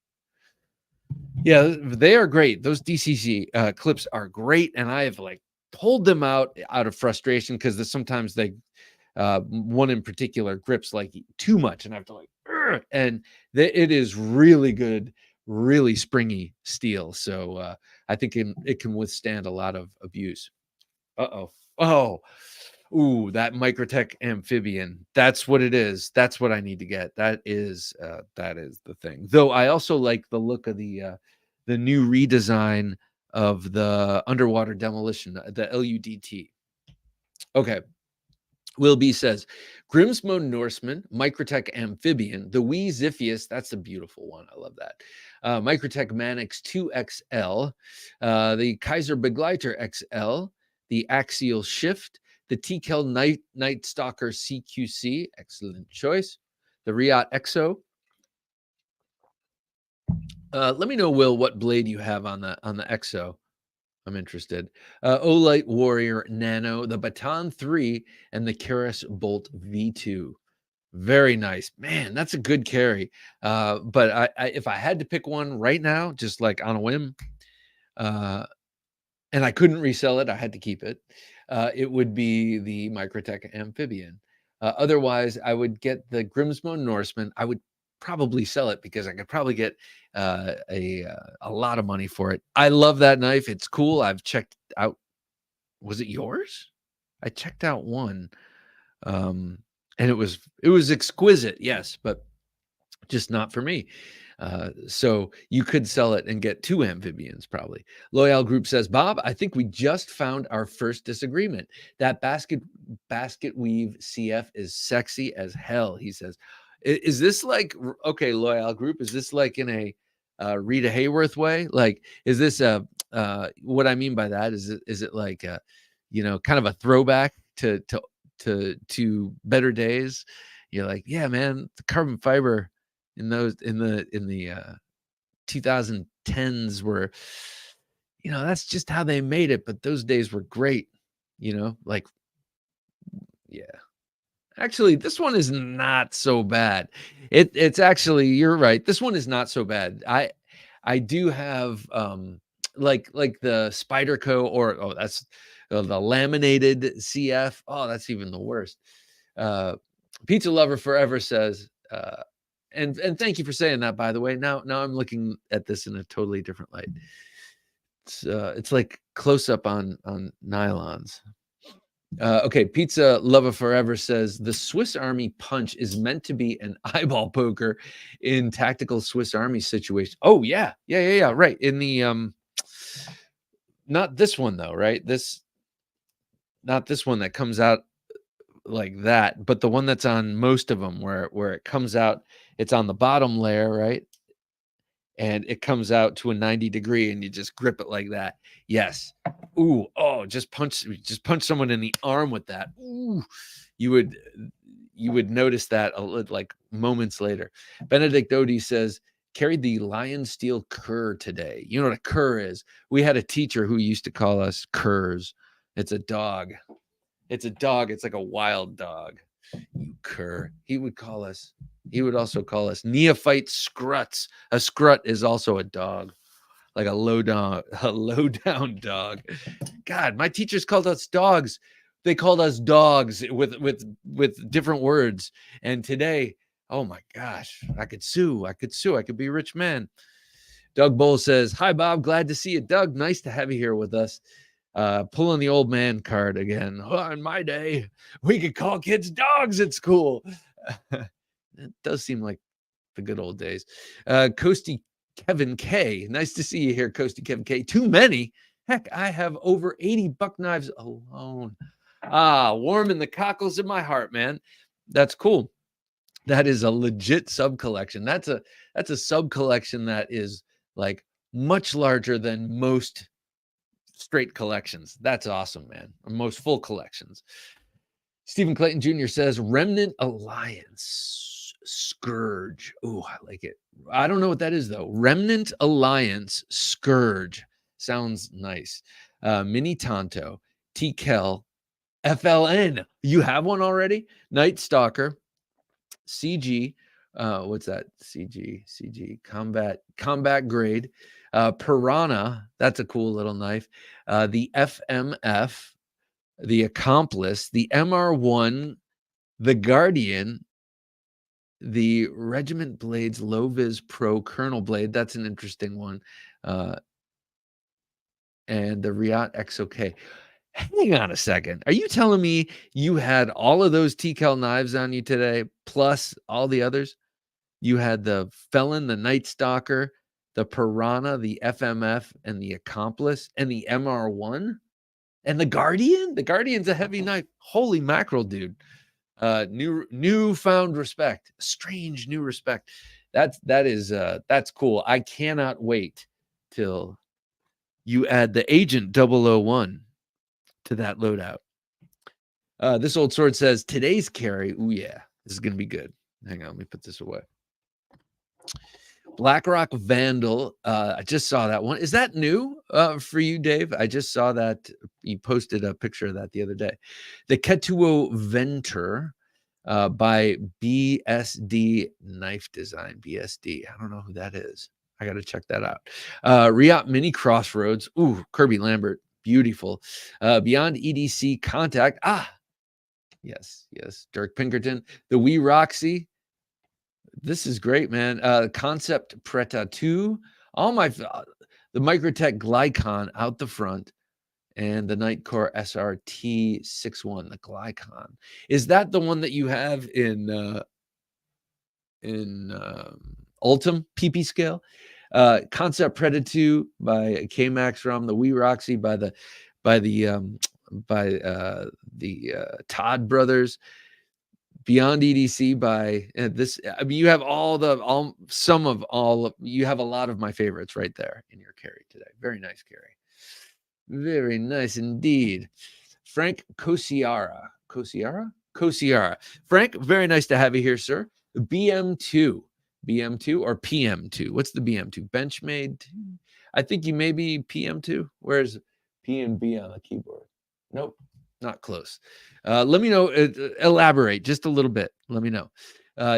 Yeah, they are great. Those DCC clips are great, and I have like pulled them out of frustration because sometimes they one in particular grips like too much, and I have to like, and it is really good, really springy steel. So I think it can withstand a lot of abuse. Oh, ooh, that Microtech amphibian. That's what it is. That's what I need to get. That is the thing. Though I also like the look of the new redesign of the underwater demolition, the LUDT. Okay. Will B says, Grimsmo Norseman, Microtech Amphibian, the Wee Ziphius, that's a beautiful one. I love that. Microtech Manix 2XL, the Kaiser Begleiter XL, the Axial Shift, the TKL Night Stalker CQC, excellent choice. The Riot Exo. Let me know, Will, what blade you have on the Exo. I'm interested. Olight Warrior Nano, the Baton 3, and the Keras Bolt V2. Very nice. Man, that's a good carry. But I if I had to pick one right now, just like on a whim, and I couldn't resell it, I had to keep it, it would be the Microtech Amphibian. Otherwise, I would get the Grimsmo Norseman. I would probably sell it because I could probably get a lot of money for it. I love that knife. It's cool. I've checked out. Was it yours? I checked out one, and it was exquisite. Yes, but just not for me. So you could sell it and get 2 amphibians probably. Loyal Group says, Bob, I think we just found our first disagreement. That basket weave CF is sexy as hell, he says. Is this like, okay, Loyal Group, is this like in a Rita Hayworth way? Like, is this what I mean by that is it like kind of a throwback to better days? You're like, yeah, man, the carbon fiber in the 2010s were, that's just how they made it. But those days were great, like, yeah. Actually, this one is not so bad. It's actually, you're right. This one is not so bad. I do have like the Spyderco, or that's the laminated CF. Oh, that's even the worst. Pizza Lover Forever says, and thank you for saying that, by the way. Now I'm looking at this in a totally different light. It's like close up on nylons. Okay, Pizza Lover Forever says the Swiss Army punch is meant to be an eyeball poker in tactical Swiss Army situation. Oh yeah, right. In the not this one though, right? Not this one that comes out like that, but the one that's on most of them, where it comes out, it's on the bottom layer, right? And it comes out to a 90-degree, and you just grip it like that. Yes. Ooh, oh, just punch someone in the arm with that. Ooh, you would notice that like moments later. Benedict Odie says, carried the lion steel cur today. You know what a cur is? We had a teacher who used to call us curs. It's a dog. It's like a wild dog. You cur. He would also call us neophyte scruts. A scrut is also a dog. like a low down dog. God, my teachers called us dogs. They called us dogs with different words. And today, oh my gosh, I could sue. I could be a rich man. Doug Bull says, "Hi Bob, glad to see you, Doug. Nice to have you here with us." Pulling the old man card again. Oh, in my day, we could call kids dogs at school. It does seem like the good old days. Coasty Kevin K. Nice to see you here, Coasty Kevin K. Too many. Heck, I have over 80 buck knives alone. Warming the cockles in my heart, man. That's cool. That is a legit sub collection. That's a sub collection that is like much larger than most straight collections. That's awesome, man. Or most full collections. Stephen Clayton Jr. says Remnant Alliance Scourge. Oh, I like it. I don't know what that is though. Remnant Alliance Scourge sounds nice. Mini Tonto, T-Kel, FLN. You have one already? Night Stalker, CG. What's that? CG combat grade. Piranha. That's a cool little knife. The FMF. The Accomplice, the MR1, the Guardian, the Regiment Blades Low Vis Pro Colonel Blade. That's an interesting one. And the Riot XOK. Hang on a second. Are you telling me you had all of those TCAL knives on you today, plus all the others? You had the Felon, the Night Stalker, the Piranha, the FMF, and the Accomplice, and the MR1? And the Guardian? The Guardian's a heavy knife. Holy mackerel, dude. Newfound respect. Strange new respect. That's cool. I cannot wait till you add the Agent 001 to that loadout. This old sword says, today's carry. Ooh, yeah. This is going to be good. Hang on. Let me put this away. BlackRock Vandal. I just saw that one. Is that new for you, Dave? I just saw that you posted a picture of that the other day. The Ketuo Venter by BSD Knife Design. BSD. I don't know who that is. I got to check that out. Riot Mini Crossroads. Ooh, Kirby Lambert. Beautiful. Beyond EDC Contact. Yes. Dirk Pinkerton. The Wee Roxy. This is great, man. Concept Preta 2. All my the Microtech Glycon out the front, and the Nightcore SRT 61, the Glycon. Is that the one that you have in Ultim PP scale? Concept Preta 2 by K-Max Rum, the Wee Roxy by the Todd Brothers. Beyond EDC by this. I mean, you have you have a lot of my favorites right there in your carry today. Very nice carry. Very nice indeed. Frank Kosiara. Frank, very nice to have you here, sir. BM2 or PM2. What's the BM2? Benchmade. I think you may be PM2. Where's PMB on the keyboard? Nope. Not close. Let me know. Elaborate just a little bit. Let me know.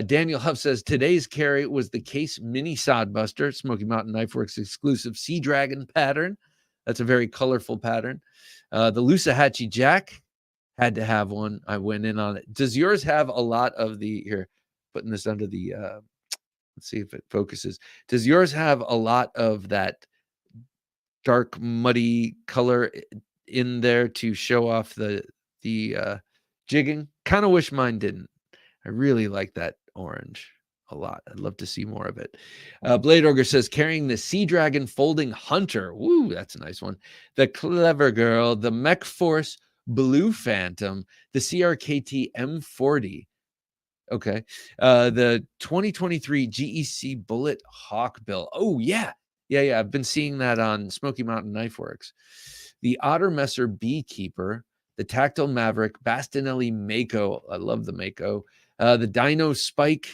Daniel Huff says today's carry was the Case Mini Sodbuster, Smoky Mountain Knife Works exclusive Sea Dragon pattern. That's a very colorful pattern. The Lusahatchee Jack, had to have one. I went in on it. Does yours have a lot of the here? Putting this under the. Let's see if it focuses. Does yours have a lot of that dark muddy color in there to show off the jigging? Kind of wish mine didn't. I really like that orange a lot. I'd love to see more of it. Blade Ogre says carrying the Sea Dragon Folding Hunter. Woo, that's a nice one. The Clever Girl, the Mech Force Blue Phantom, the CRKT M40. Okay. The 2023 GEC Bullet Hawkbill. Oh yeah. I've been seeing that on Smoky Mountain Knife Works. The Otter Messer Beekeeper, the Tactile Maverick, Bastinelli Mako. I love the Mako. The Dino Spike,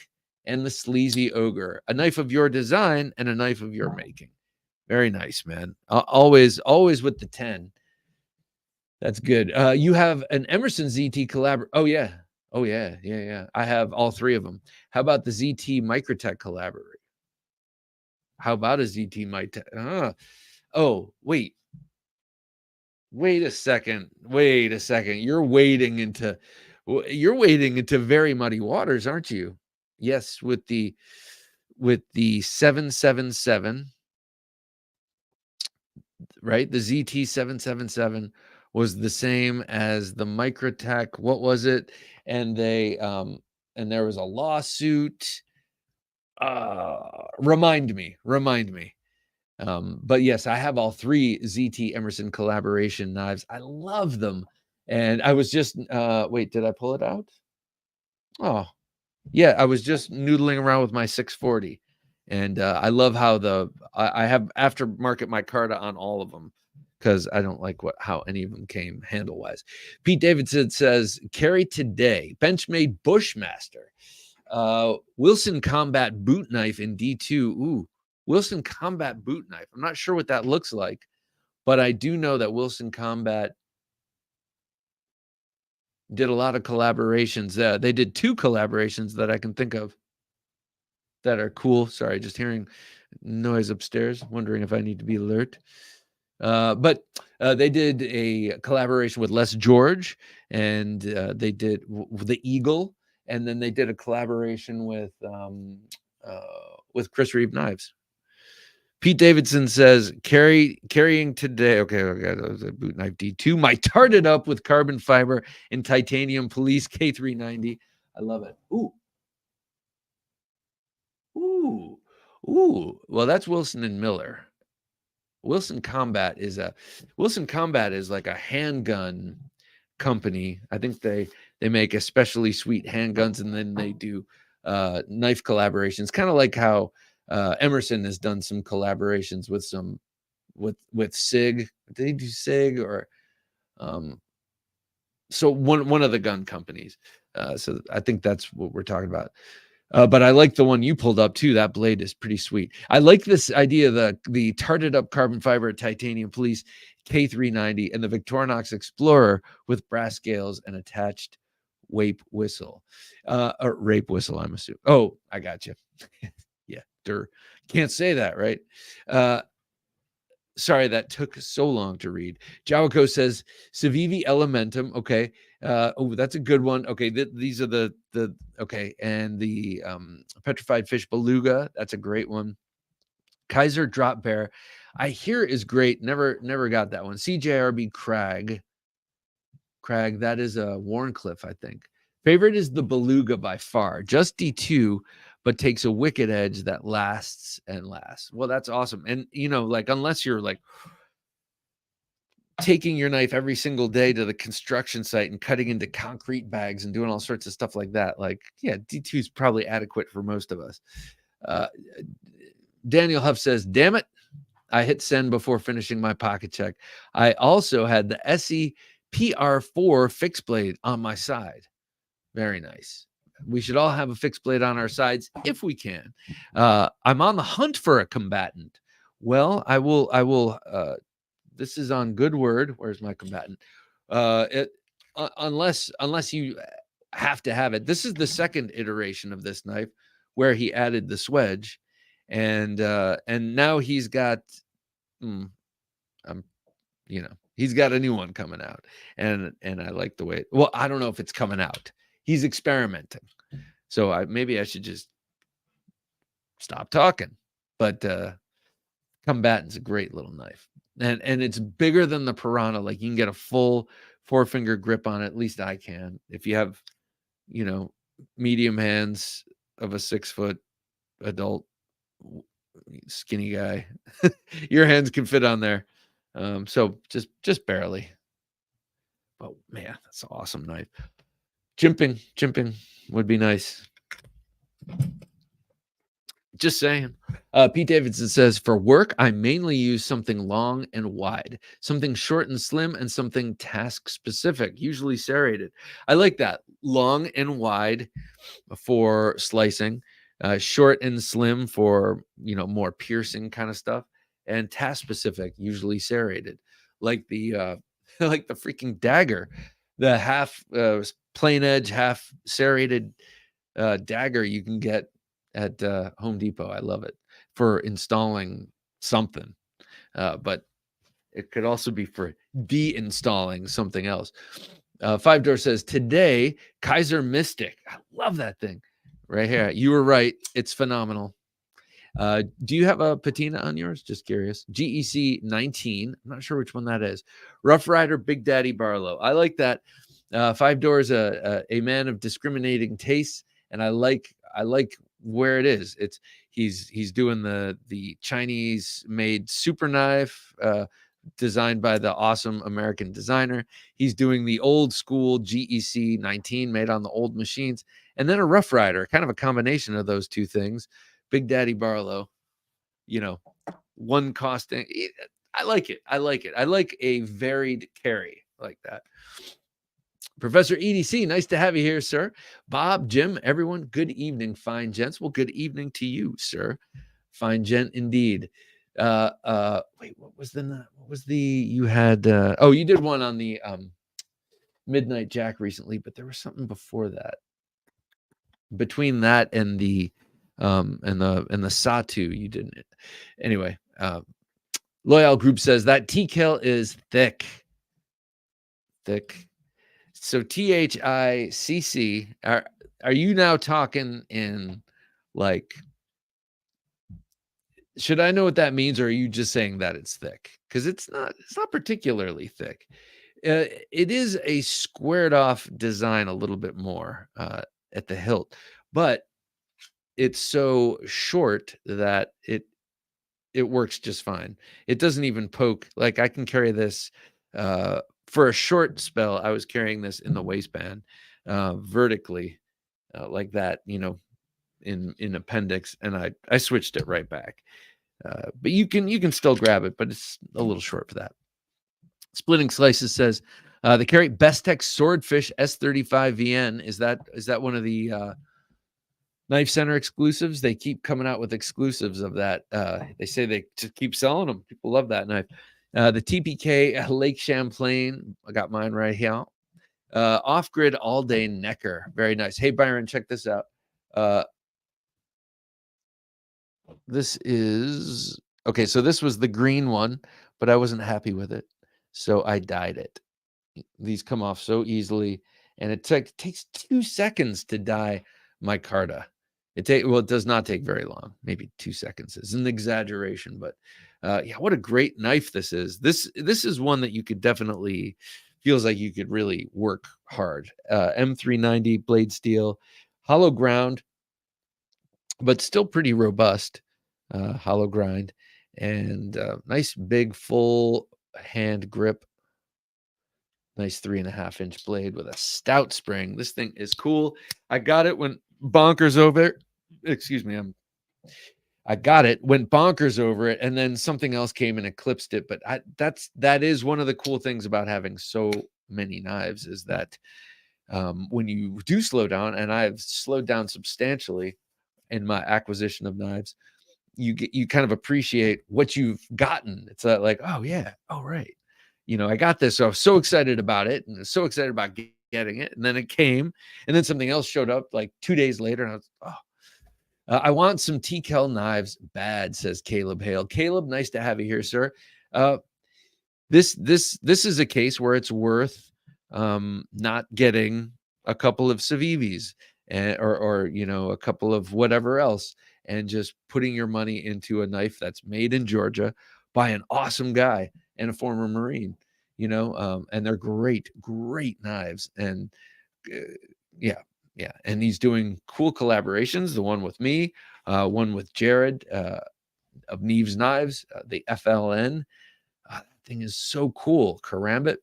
and the Sleazy Ogre. A knife of your design and a knife of your making. Very nice, man. Always with the 10. That's good. You have an Emerson ZT collab. Oh yeah. I have all three of them. How about the ZT Microtech collaborator? How about a ZT might? Oh, wait a second. Wait a second. You're wading into very muddy waters, aren't you? Yes, with the 777, right? The ZT 777 was the same as the Microtech. What was it? And and there was a lawsuit. Remind me. But yes, I have all three ZT Emerson collaboration knives. I love them. And I was just wait, did I pull it out? Oh, yeah, I was just noodling around with my 640. And I love how I have aftermarket micarta on all of them because I don't like how any of them came handle wise. Pete Davidson says, carry today, Benchmade Bushmaster. Wilson Combat boot knife in D2. Ooh, Wilson Combat boot knife. I'm not sure what that looks like, but I do know that Wilson Combat did a lot of collaborations. They did 2 collaborations that I can think of that are cool. Sorry, just hearing noise upstairs, wondering if I need to be alert. But they did a collaboration with Les George, and they did the Eagle, and then they did a collaboration with Chris Reeve Knives. Pete Davidson says, carrying today. Okay, that was a boot knife D2. My tarted up with carbon fiber and titanium police K390. I love it. Ooh. Well, that's Wilson and Miller. Wilson Combat is like a handgun company. I think they make especially sweet handguns, and then they do knife collaborations, kind of like how Emerson has done some collaborations with SIG. Did they do SIG or so one of the gun companies? So I think that's what we're talking about. But I like the one you pulled up too. That blade is pretty sweet. I like this idea, the tarted up carbon fiber titanium police K390 and the Victorinox Explorer with brass scales and attached rape whistle. Or rape whistle, I'm assuming. Oh, I got you. Yeah, can't say that, right? Sorry, that took so long to read. Jawako says Civivi Elementum. Okay. Oh, that's a good one. Okay, these are the okay, and the Petrified Fish Beluga. That's a great one. Kaiser Drop Bear, I hear is great. Never got that one. CJRB Crag. That is a Warncliffe, I think. Favorite is the Beluga by far. Just D2, but takes a wicked edge that lasts and lasts. Well, that's awesome. And like unless you're like taking your knife every single day to the construction site and cutting into concrete bags and doing all sorts of stuff like that, like, yeah, D2 is probably adequate for most of us. Daniel Huff says, damn it, I hit send before finishing my pocket check. I also had the SE PR4 fixed blade on my side. Very nice. We should all have a fixed blade on our sides if we can. I'm on the hunt for a combatant. Well, I will this is on good word. Where's my combatant? Unless you have to have it. This is the second iteration of this knife where he added the swedge, and now he's got he's got a new one coming out, and I like the way. Well, I don't know if it's coming out. He's experimenting, so maybe I should just stop talking. But combatant's a great little knife, and it's bigger than the Piranha. Like, you can get a full 4-finger grip on it. At least I can. If you have, medium hands of a 6-foot adult skinny guy, your hands can fit on there. So just barely. But man, that's an awesome knife. Jimping would be nice. Just saying. Pete Davidson says, for work, I mainly use something long and wide, something short and slim, and something task specific, usually serrated. I like that. Long and wide for slicing, short and slim for, more piercing kind of stuff, and task specific, usually serrated, like the like the freaking dagger, the half plain edge, half serrated dagger you can get at Home Depot. I love it. for installing something, but it could also be for de-installing something else. Five Door says, today, Kaiser Mystic. I love that thing right here. You were right. It's phenomenal. Do you have a patina on yours? Just curious. GEC 19. I'm not sure which one that is. Rough Rider Big Daddy Barlow. I like that. Five Doors, a man of discriminating tastes, and I like where it is. It's he's doing the Chinese made super knife, designed by the awesome American designer. He's doing the old school GEC 19 made on the old machines, and then a Rough Rider, kind of a combination of those two things. Big Daddy Barlow, one costing. I like it. I like a varied carry like that. Professor EDC, nice to have you here, sir. Bob, Jim, everyone, good evening, fine gents. Well, good evening to you, sir. Fine gent indeed. Wait, what was the you had you did one on the Midnight Jack recently, but there was something before that. Between that and the Satu, you didn't. Anyway, Loyal Group says that TKL is thick. So THICC, are you now talking in like, should I know what that means, or are you just saying that it's thick? Because it's not particularly thick. It is a squared off design a little bit more at the hilt, but it's so short that it works just fine. It doesn't even poke. Like, I can carry this for a short spell. I was carrying this in the waistband vertically like that, in appendix, and I switched it right back. But you can still grab it, but it's a little short for that. Splitting Slices says the carry Bestech Swordfish S35 VN. Is that one of the Knife Center exclusives? They keep coming out with exclusives of that. They say they just keep selling them. People love that knife. The TPK Lake Champlain. I got mine right here. Off-grid all-day necker. Very nice. Hey, Byron, check this out. This is... Okay, so this was the green one, but I wasn't happy with it, so I dyed it. These come off so easily, and it takes 2 seconds to dye micarta. It does not take very long. Maybe 2 seconds is an exaggeration, but yeah, what a great knife this is. This is one that you could definitely, feels like you could really work hard. M390 blade steel, hollow ground, but still pretty robust. Hollow grind, and nice big full hand grip. Nice 3.5-inch blade with a stout spring. This thing is cool. I got it when bonkers over. Excuse me. I got it, went bonkers over it, and then something else came and eclipsed it. But that is one of the cool things about having so many knives, is that when you do slow down, and I've slowed down substantially in my acquisition of knives, you kind of appreciate what you've gotten. It's like, oh yeah, oh right. I got this. So I was so excited about it, and so excited about getting it. And then it came, and then something else showed up like 2 days later. And I was, I want some TKL knives bad, says Caleb Hale. Caleb, nice to have you here, sir. This is a case where it's worth not getting a couple of Civivis or a couple of whatever else, and just putting your money into a knife that's made in Georgia by an awesome guy and a former Marine, and they're great knives. And yeah. And he's doing cool collaborations. The one with me, one with Jared of Neves Knives, the FLN. That thing is so cool. Karambit.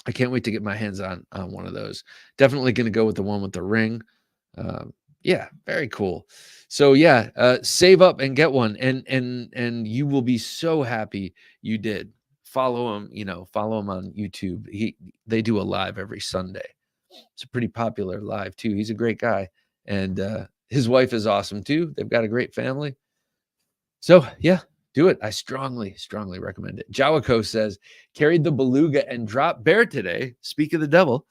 I can't wait to get my hands on one of those. Definitely going to go with the one with the ring. Yeah, very cool. So yeah, save up and get one, and you will be so happy you did. Follow him, follow him on YouTube. They do a live every Sunday. It's a pretty popular live too. He's a great guy, and his wife is awesome too. They've got a great family. So yeah, do it. I strongly recommend it. Jawako says, carried the beluga and drop bear today. Speak of the devil.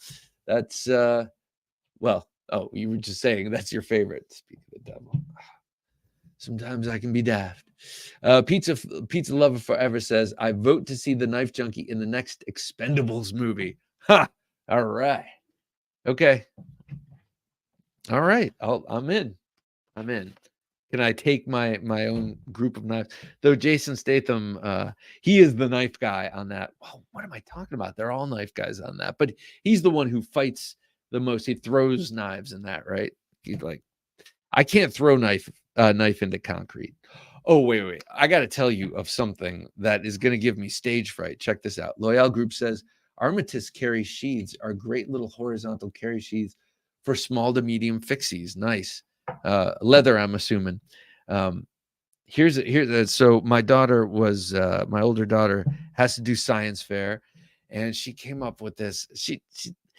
That's well. Oh, you were just saying that's your favorite. Speak of the devil. Sometimes I can be daft. Pizza Lover Forever says, I vote to see the Knife Junkie in the next Expendables movie. Ha! All right. Okay. All right. I'm in. I'm in. Can I take my own group of knives? Though Jason Statham, he is the knife guy on that. Oh, what am I talking about? They're all knife guys on that, but he's the one who fights the most. He throws knives in that, right? He's like, I can't throw knife into concrete. Oh, wait. I got to tell you of something that is going to give me stage fright. Check this out. Loyal Group says Armitage carry sheaths are great little horizontal carry sheaths for small to medium fixies. Nice. Leather, I'm assuming. So my daughter was my older daughter has to do science fair, and she came up with this.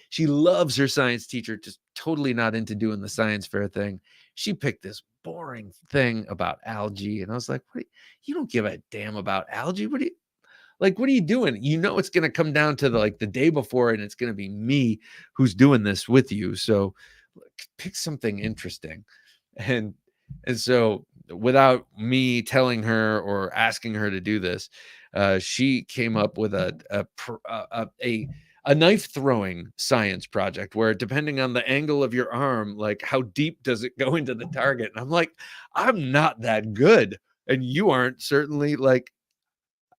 She loves her science teacher, just totally not into doing the science fair thing. She picked this boring thing about algae, and I was like, "What? You don't give a damn about algae? What are you doing? You know it's going to come down to the day before, and it's going to be me who's doing this with you. So pick something interesting." And so without me telling her or asking her to do this, she came up with a knife throwing science project where, depending on the angle of your arm, like how deep does it go into the target? And I'm like, I'm not that good, and you aren't certainly, like,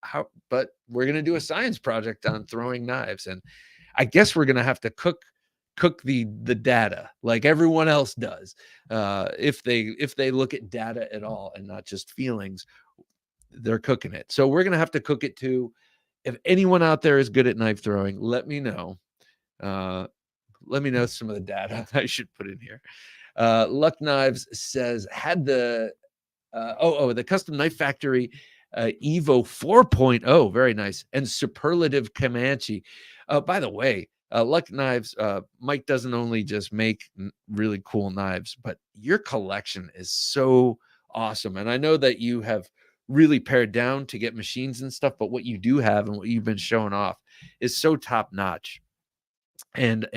how, but we're going to do a science project on throwing knives. And I guess we're going to have to cook the data like everyone else does. If they look at data at all and not just feelings, they're cooking it. So we're going to have to cook it too. If anyone out there is good at knife throwing, let me know. Let me know some of the data I should put in here. Luck Knives says, had the the Custom Knife Factory Evo 4.0, very nice, and Superlative Comanche. By the way, Luck Knives, Mike doesn't only just make really cool knives, but your collection is so awesome. And I know that you have really pared down to get machines and stuff, but what you do have and what you've been showing off is so top notch. And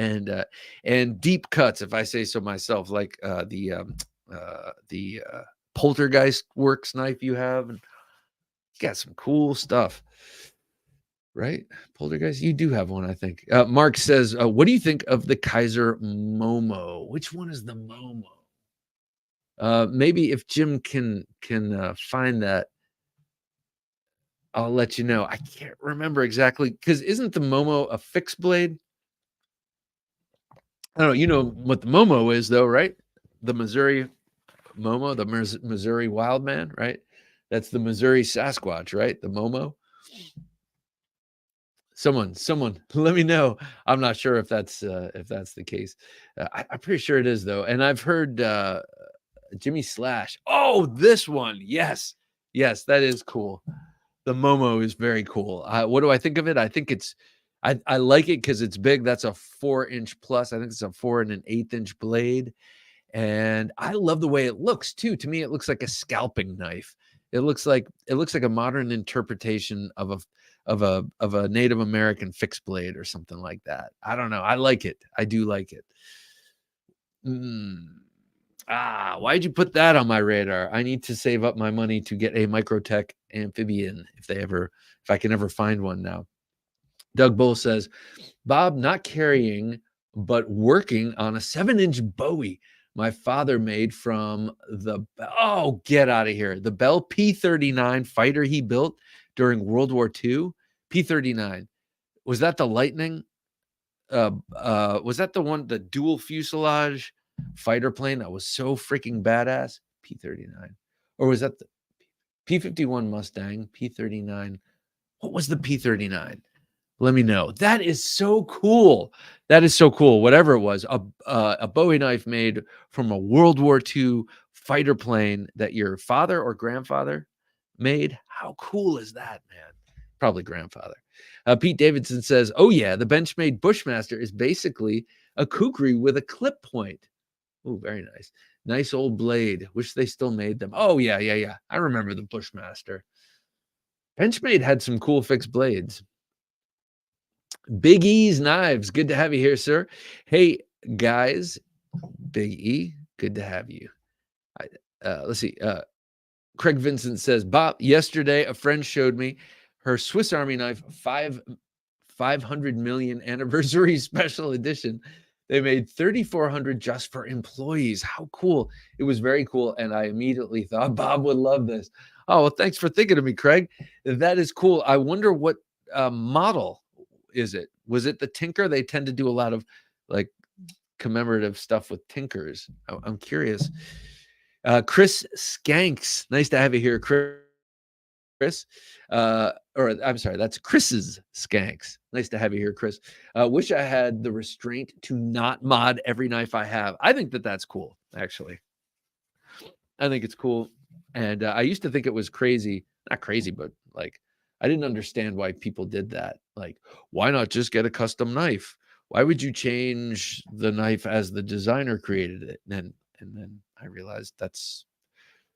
deep cuts, if I say so myself, like the Poltergeist Works knife you have, and you got some cool stuff, right? Poltergeist, you do have one, I think. Mark says, what do you think of the Kaiser Momo? Which one is the Momo? Maybe if Jim can find that, I'll let you know. I can't remember exactly, because isn't the Momo a fixed blade? I don't know. You know what the Momo is, though, right? The Missouri Momo, the Missouri Wild Man, right? That's the Missouri Sasquatch, right? The Momo. Someone, let me know. I'm not sure if that's the case. I'm pretty sure it is, though. And I've heard Jimmy Slash. Oh, this one, yes, that is cool. The Momo is very cool. What do I think of it? I think I like it because it's big. That's a 4-inch plus. I think it's a 4 1/8 inch blade. And I love the way it looks too. To me, it looks like a scalping knife. It looks like a modern interpretation of a Native American fixed blade or something like that. I don't know. I like it. I do like it. Why'd you put that on my radar? I need to save up my money to get a Microtech amphibian if I can ever find one now. Doug Bull says, Bob, not carrying, but working on a 7-inch Bowie my father made from get out of here. The Bell P-39 fighter he built during World War II. P-39. Was that the Lightning? Was that the dual fuselage fighter plane that was so freaking badass? P-39. Or was that the P-51 Mustang? P-39. What was the P-39? Let me know. That is so cool. Whatever it was, a Bowie knife made from a World War II fighter plane that your father or grandfather made. How cool is that, man? Probably grandfather. Pete Davidson says, oh yeah, the Benchmade Bushmaster is basically a kukri with a clip point. Oh, very nice. Nice old blade. Wish they still made them. Oh yeah. I remember the Bushmaster. Benchmade had some cool fixed blades. Big E's Knives. Good to have you here, sir. Hey, guys. Big E, good to have you. Let's see. Craig Vincent says, Bob, yesterday a friend showed me her Swiss Army knife 500 million anniversary special edition. They made 3,400 just for employees. How cool. It was very cool. And I immediately thought Bob would love this. Oh, well, thanks for thinking of me, Craig. That is cool. I wonder what model is it? Was it the Tinker? They tend to do a lot of like commemorative stuff with Tinkers. I'm curious. Chris Skanks. Nice to have you here, Chris. Or I'm sorry, that's Chris's Skanks. Nice to have you here, Chris. Wish I had the restraint to not mod every knife I have. I think that that's cool, actually. I think it's cool. And I used to think it was crazy. Not crazy, but like, I didn't understand why people did that. Like, why not just get a custom knife? Why would you change the knife as the designer created it? And then I realized that's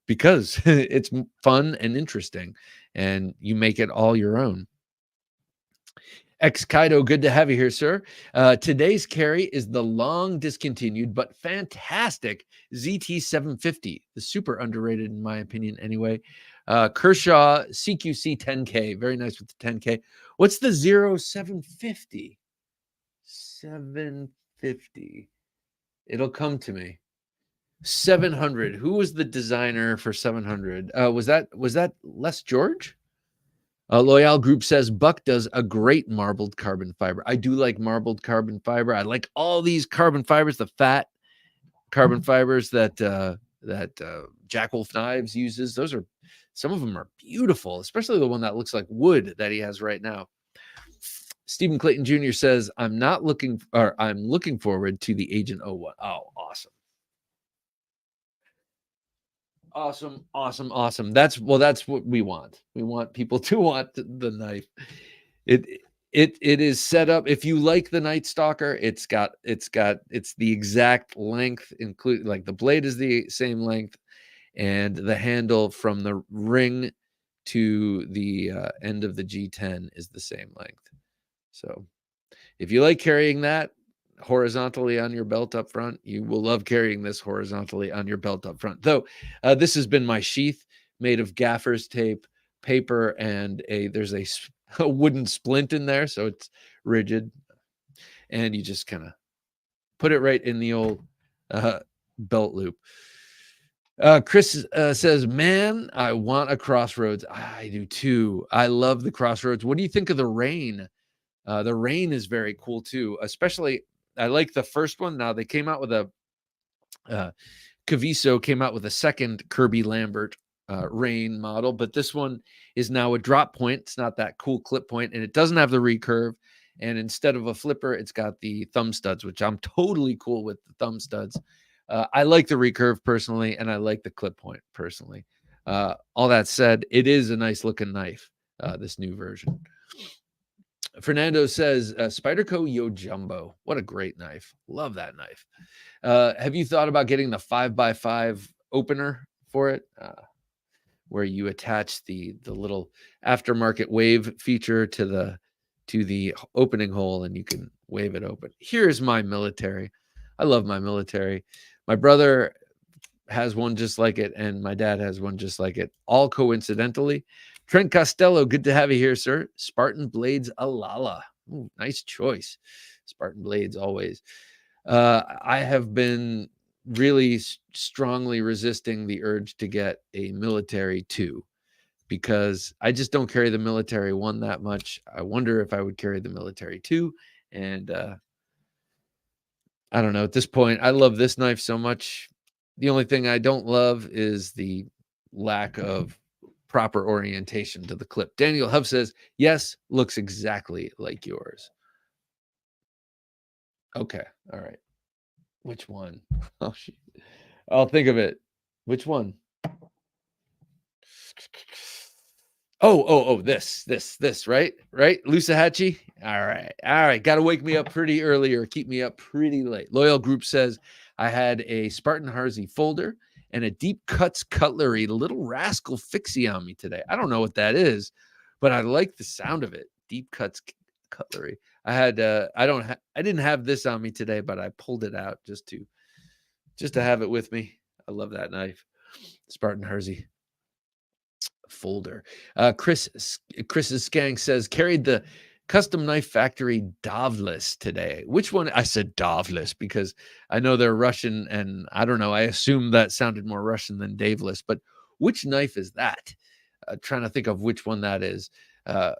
because it's fun and interesting and you make it all your own. Ex Kaido, good to have you here, sir. Today's carry is the long discontinued but fantastic ZT 750, the super underrated in my opinion anyway. Kershaw CQC 10K, very nice with the 10K. What's the 0750? 750. It'll come to me. 700. Who was the designer for 700? Was that Les George? Loyal Group says Buck does a great marbled carbon fiber. I do like marbled carbon fiber. I like all these carbon fibers, the fat carbon fibers that Jack Wolf Knives uses. Those are, some of them are beautiful, especially the one that looks like wood that he has right now. Stephen Clayton Jr. says, I'm looking forward to the Agent 01. Oh, awesome. Awesome. That's what we want. We want people to want the knife. It is set up. If you like the Night Stalker, it's the exact length, include like the blade is the same length, and the handle from the ring to the end of the G10 is the same length. So if you like carrying that horizontally on your belt up front, you will love carrying this horizontally on your belt up front. Though this has been my sheath made of gaffer's tape, paper, and there's a wooden splint in there, so it's rigid, and you just kind of put it right in the old belt loop. Chris says, man, I want a Crossroads. I do too. I love the Crossroads. What do you think of the Rain? The Rain is very cool too, especially I like the first one. Now they came out with Caviso came out with a second Kirby Lambert Rain model, but this one is now a drop point. It's not that cool clip point, and it doesn't have the recurve. And instead of a flipper, it's got the thumb studs, which I'm totally cool with the thumb studs. I like the recurve personally, and I like the clip point personally. All that said, it is a nice looking knife, this new version. Fernando says, Spyderco Yo Jumbo. What a great knife. Love that knife. Have you thought about getting the 5x5 opener for it? Where you attach the little aftermarket wave feature to the opening hole and you can wave it open. Here's my military. I love my military. My brother has one just like it, and my dad has one just like it, all coincidentally. Trent Costello, good to have you here, sir. Spartan Blades Alala. Ooh, nice choice. Spartan Blades always. I have been really strongly resisting the urge to get a military 2 because I just don't carry the military 1 that much. I wonder if I would carry the military 2. And I don't know. At this point, I love this knife so much. The only thing I don't love is the lack of proper orientation to the clip. Daniel Huff says, yes, looks exactly like yours. Okay. All right. Which one? Oh, shit. I'll think of it. Which one? This, right? Lusahatchee? All right. Got to wake me up pretty early or keep me up pretty late. Loyal Group says, I had a Spartan Harzy folder and a Deep Cuts Cutlery Little Rascal Fixie on me today. I don't know what that is, but I like the sound of it. Deep Cuts Cutlery. I didn't have this on me today, but I pulled it out just to have it with me. I love that knife. Spartan Harzy. folder. Chris's Skank says, carried the Custom Knife Factory Dovless today. Which one? I said Dovless because I know they're Russian, and I don't know. I assume that sounded more Russian than Daveless, but which knife is that? Trying to think of which one that is. The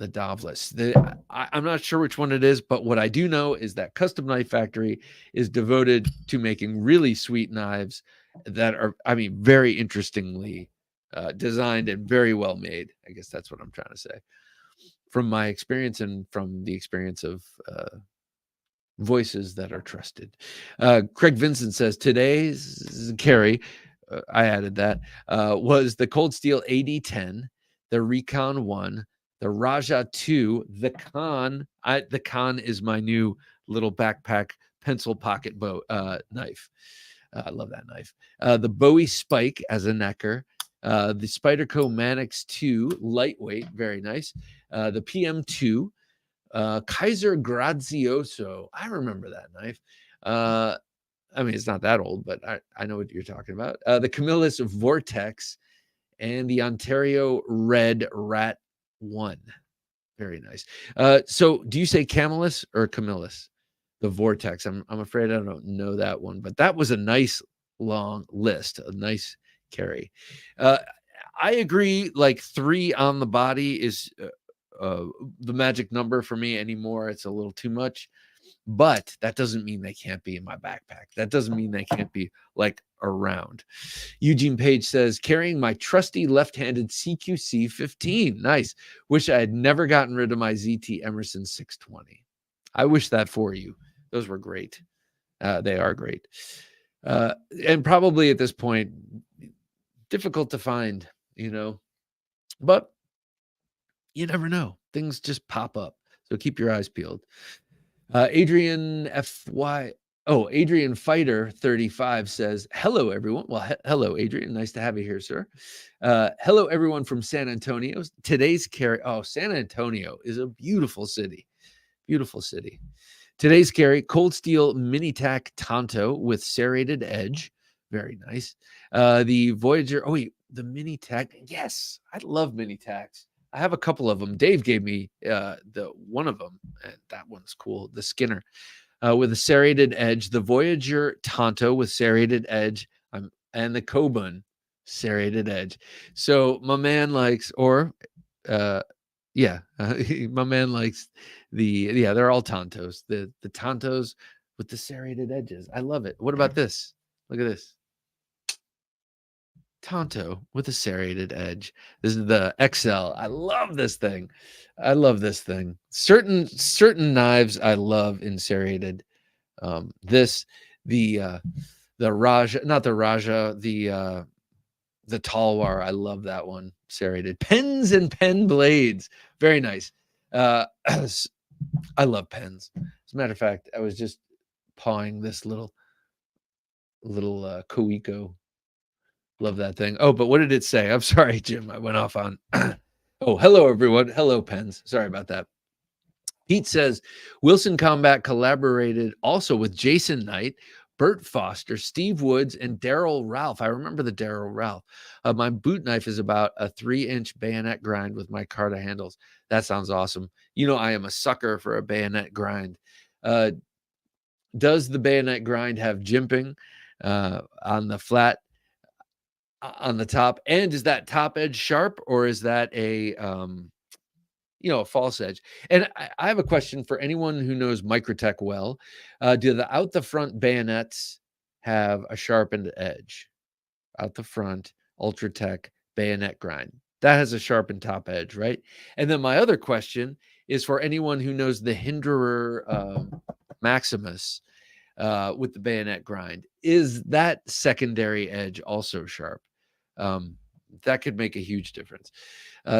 Dovless. I'm not sure which one it is, but what I do know is that Custom Knife Factory is devoted to making really sweet knives that are, I mean, very interestingly designed and very well made. I guess that's what I'm trying to say. From my experience and from the experience of voices that are trusted. Craig Vincent says, today's carry, I added that, was the Cold Steel AD10, the Recon 1, the Raja 2, the Khan. The Khan is my new little backpack pencil pocket knife. I love that knife. The Bowie Spike as a necker. The Spyderco Manix 2, lightweight, very nice. The PM2, Kaiser Grazioso. I remember that knife. I mean, it's not that old, but I know what you're talking about. The Camillus Vortex and the Ontario Red Rat 1. Very nice. So do you say Camillus or Camillus? The Vortex. I'm afraid I don't know that one, but that was a nice long list, a nice carry. I agree, like 3 on the body is the magic number for me anymore. It's a little too much, but that doesn't mean they can't be in my backpack. That doesn't mean they can't be like around. Eugene Page says, carrying my trusty left-handed CQC 15. Nice. Wish I had never gotten rid of my ZT Emerson 620. I wish that for you. Those were great. They are great. And probably at this point, difficult to find, but you never know. Things just pop up. So keep your eyes peeled. Adrian Fighter 35 says, hello, everyone. Well, hello, Adrian. Nice to have you here, sir. Hello, everyone from San Antonio. Today's carry. Oh, San Antonio is a beautiful city. Beautiful city. Today's carry, Cold Steel Mini Tack Tonto with serrated edge. Very nice. The Voyager. Oh, wait, the Mini Tack. Yes, I love Mini Tacks. I have a couple of them. Dave gave me the one of them, and that one's cool. The Skinner with a serrated edge. The Voyager Tonto with serrated edge, and the Kobun serrated edge. So my man likes, my man likes they're all Tontos. The Tontos with the serrated edges. I love it. What about this? Look at this. Tonto with a serrated edge. This is the XL. I love this thing. Certain knives I love in serrated. The Raja, not the Raja, the Talwar. I love that one. Serrated pens and pen blades. Very nice. I love pens. As a matter of fact, I was just pawing this little Koiko. Love that thing. Oh, but what did it say? I'm sorry, Jim. I went off on. Oh, hello, everyone. Hello, pens. Sorry about that. Pete says, Wilson Combat collaborated also with Jason Knight, Bert Foster, Steve Woods, and Daryl Ralph. I remember the Daryl Ralph. My boot knife is about a 3-inch bayonet grind with my Carta handles. That sounds awesome. I am a sucker for a bayonet grind. Does the bayonet grind have jimping on the flat? On the top, and is that top edge sharp, or is that a false edge? And I have a question for anyone who knows Microtech well. Do the out the front bayonets have a sharpened edge? Out the front Ultratech bayonet grind that has a sharpened top edge, right? And then my other question is for anyone who knows the Hinderer Maximus with the bayonet grind. Is that secondary edge also sharp? That could make a huge difference.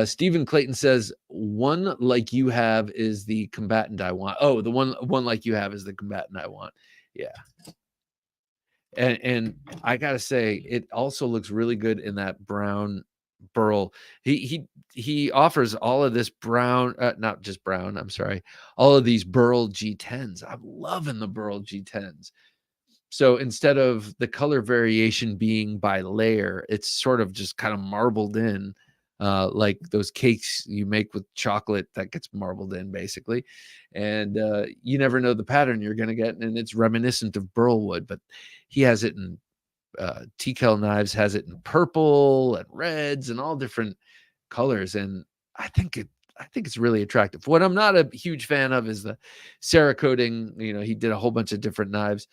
Stephen Clayton says, one like you have is the combatant I want. Oh, the one like you have is the combatant I want. Yeah. And I gotta say, it also looks really good in that brown burl. He offers all of this brown, not just brown, I'm sorry, all of these burl G10s. I'm loving the burl G10s. So instead of the color variation being by layer, it's sort of just kind of marbled in, like those cakes you make with chocolate that gets marbled in, basically. And you never know the pattern you're going to get, and it's reminiscent of burlwood. But he has it in TKL Knives has it in purple and reds and all different colors, and I think it's really attractive. What I'm not a huge fan of is the Cerakoting. He did a whole bunch of different knives,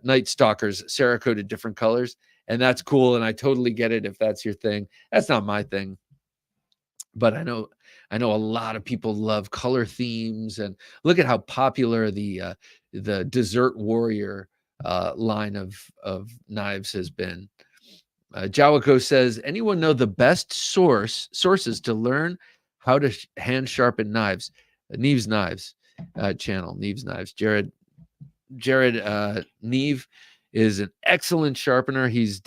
Night Stalkers, Cerakoted different colors, and that's cool. And I totally get it if that's your thing. That's not my thing, but I know a lot of people love color themes, and look at how popular the Desert Warrior line of knives has been. Jawako says, anyone know the best sources to learn how to hand sharpen knives? Neve's Knives channel, Neve's Knives. Jared Neve is an excellent sharpener. He's